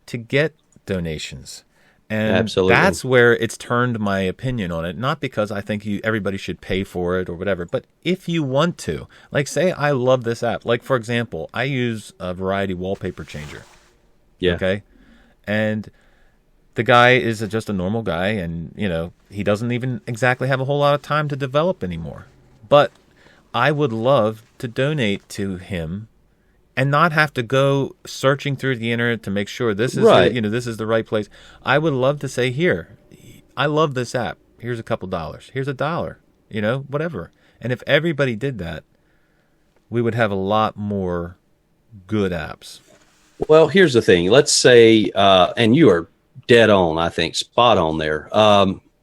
to get donations. And absolutely, that's where it's turned my opinion on it. Not because I think everybody should pay for it or whatever, but if you want to, like, say I love this app. Like, for example, I use a Variety wallpaper changer. Yeah. Okay. And the guy is just a normal guy, and, he doesn't even exactly have a whole lot of time to develop anymore. But I would love to donate to him and not have to go searching through the internet to make sure this is this is the right place. I would love to say, here, I love this app. Here's a couple dollars. Here's $1. Whatever. And if everybody did that, we would have a lot more good apps. Well, here's the thing. Let's say, and you are dead on, I think, spot on there.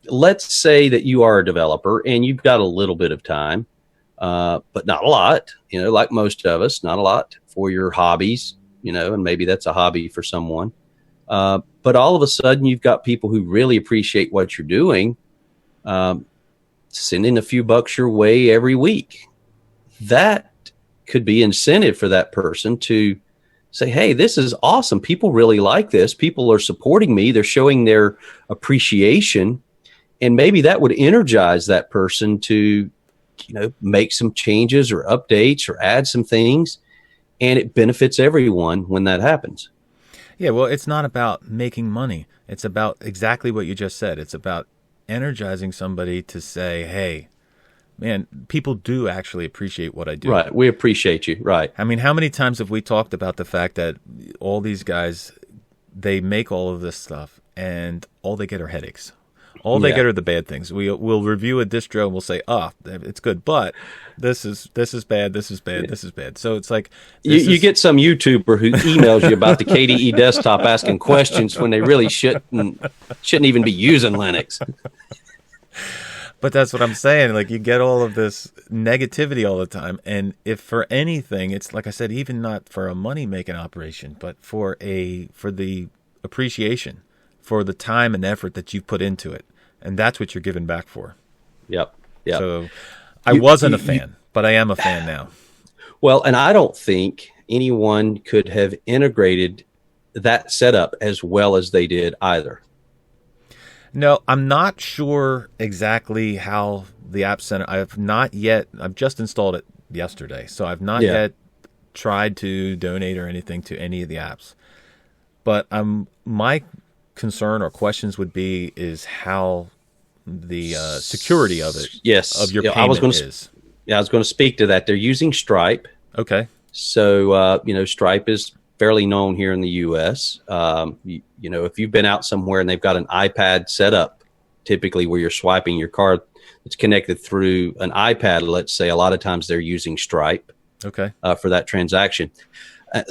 Let's say that you are a developer and you've got a little bit of time, but not a lot, like most of us, not a lot for your hobbies, and maybe that's a hobby for someone. But all of a sudden you've got people who really appreciate what you're doing, sending a few bucks your way every week. That could be incentive for that person to say, hey, this is awesome. People really like this. People are supporting me. They're showing their appreciation. And maybe that would energize that person to, make some changes or updates or add some things. And it benefits everyone when that happens. Yeah, well, it's not about making money. It's about exactly what you just said. It's about energizing somebody to say, hey, man, people do actually appreciate what I do. Right. We appreciate you. Right. I mean, how many times have we talked about the fact that all these guys, they make all of this stuff and all they get are headaches. All they get are the bad things. We'll review a distro and we'll say, it's good, but this is bad, this is bad, this is bad. So it's like you get some YouTuber who emails you about the KDE desktop asking questions when they really shouldn't even be using Linux. But that's what I'm saying. Like, you get all of this negativity all the time, and if for anything, it's like I said, even not for a money-making operation, but for the appreciation, for the time and effort that you've put into it. And that's what you're giving back for. Yep. So I wasn't a fan, but I am a fan now. Well, and I don't think anyone could have integrated that setup as well as they did either. No, I'm not sure exactly how the App Center, I've just installed it yesterday, so I've not yet tried to donate or anything to any of the apps. But my concern or questions would be is how the security of it, of your payment is. Yeah, I was going to speak to that. They're using Stripe. Okay. So, Stripe is fairly known here in the U.S. If you've been out somewhere and they've got an iPad set up, typically where you're swiping your card, it's connected through an iPad, let's say, a lot of times they're using Stripe for that transaction.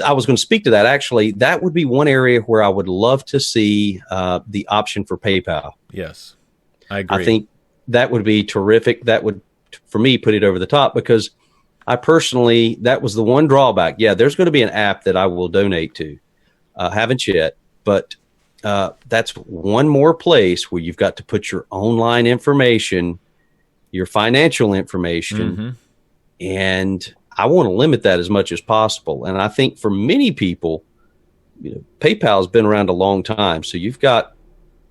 I was going to speak to that. Actually, that would be one area where I would love to see the option for PayPal. Yes, I agree. I think that would be terrific. That would, for me, put it over the top, because I personally, that was the one drawback. Yeah, there's going to be an app that I will donate to. Haven't yet, but that's one more place where you've got to put your online information, your financial information, and I want to limit that as much as possible. And I think for many people, PayPal has been around a long time. So you've got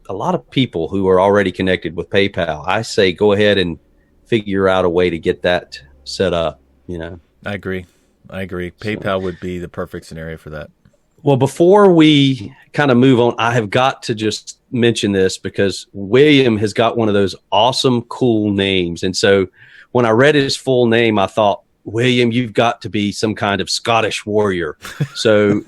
a lot of people who are already connected with PayPal. I say go ahead and figure out a way to get that set up, I agree. PayPal would be the perfect scenario for that. Well, before we kind of move on, I have got to just mention this because William has got one of those awesome, cool names. And so when I read his full name, I thought, William, you've got to be some kind of Scottish warrior. So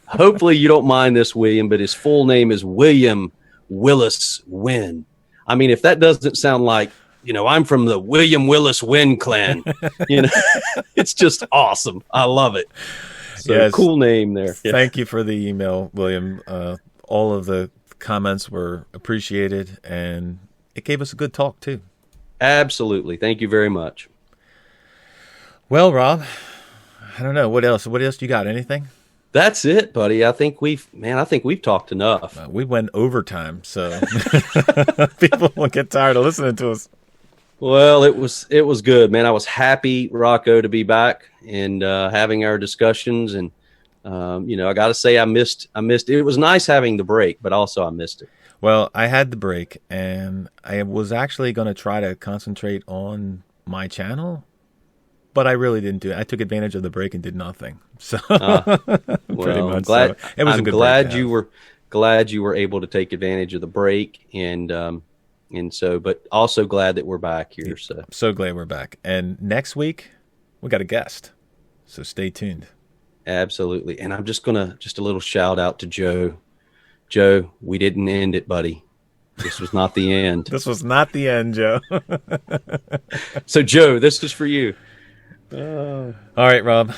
hopefully you don't mind this, William, but his full name is William Willis Wynn. I mean, if that doesn't sound like, I'm from the William Willis Wynn clan, it's just awesome. I love it. So cool name there. Thank you for the email, William. All of the comments were appreciated, and it gave us a good talk too. Absolutely. Thank you very much. Well, Rob, I don't know. What else? What else you got? Anything? That's it, buddy. I think we've talked enough. We went overtime, so people won't get tired of listening to us. Well, it was good, man. I was happy, Rocco, to be back and having our discussions. And, I got to say I missed it. It was nice having the break, but also I missed it. Well, I had the break, and I was actually going to try to concentrate on my channel, but I really didn't do it. I took advantage of the break and did nothing. So pretty much. Glad, so it was a good glad break. You were glad you were able to take advantage of the break, and so, but also glad that we're back here. So I'm so glad we're back. And next week we got a guest, so stay tuned. Absolutely. And I'm just a little shout out to Joe. Joe, we didn't end it, buddy. This was not the end. This was not the end, Joe. So, Joe, this is for you. All right, Rob.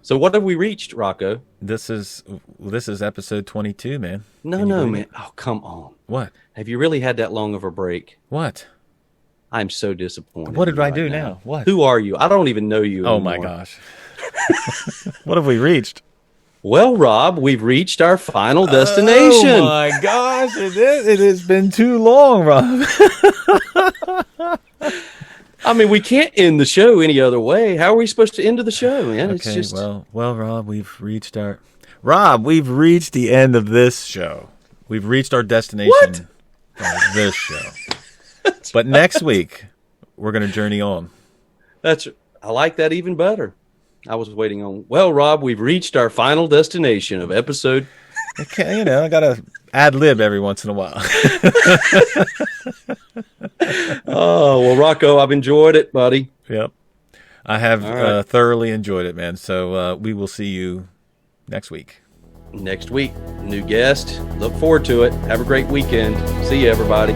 So what have we reached, Rocco? This is episode 22, man. No, man. Oh, come on. What? Have you really had that long of a break? What? I'm so disappointed. What did I do now? What? Who are you? I don't even know you anymore. Oh, my gosh. What have we reached? Well, Rob, we've reached our final destination. Oh, my gosh. It has been too long, Rob. I mean, we can't end the show any other way. How are we supposed to end the show, man? Okay, it's just... well, Rob, we've reached the end of this show. We've reached our destination of this show. But next week, we're going to journey on. I like that even better. I was waiting on, well, Rob, we've reached our final destination of episode. Okay, I got to ad-lib every once in a while. Oh, well, Rocco, I've enjoyed it, buddy. Yep. I have right. thoroughly enjoyed it, man. So we will see you next week. Next week, new guest. Look forward to it. Have a great weekend. See you, everybody.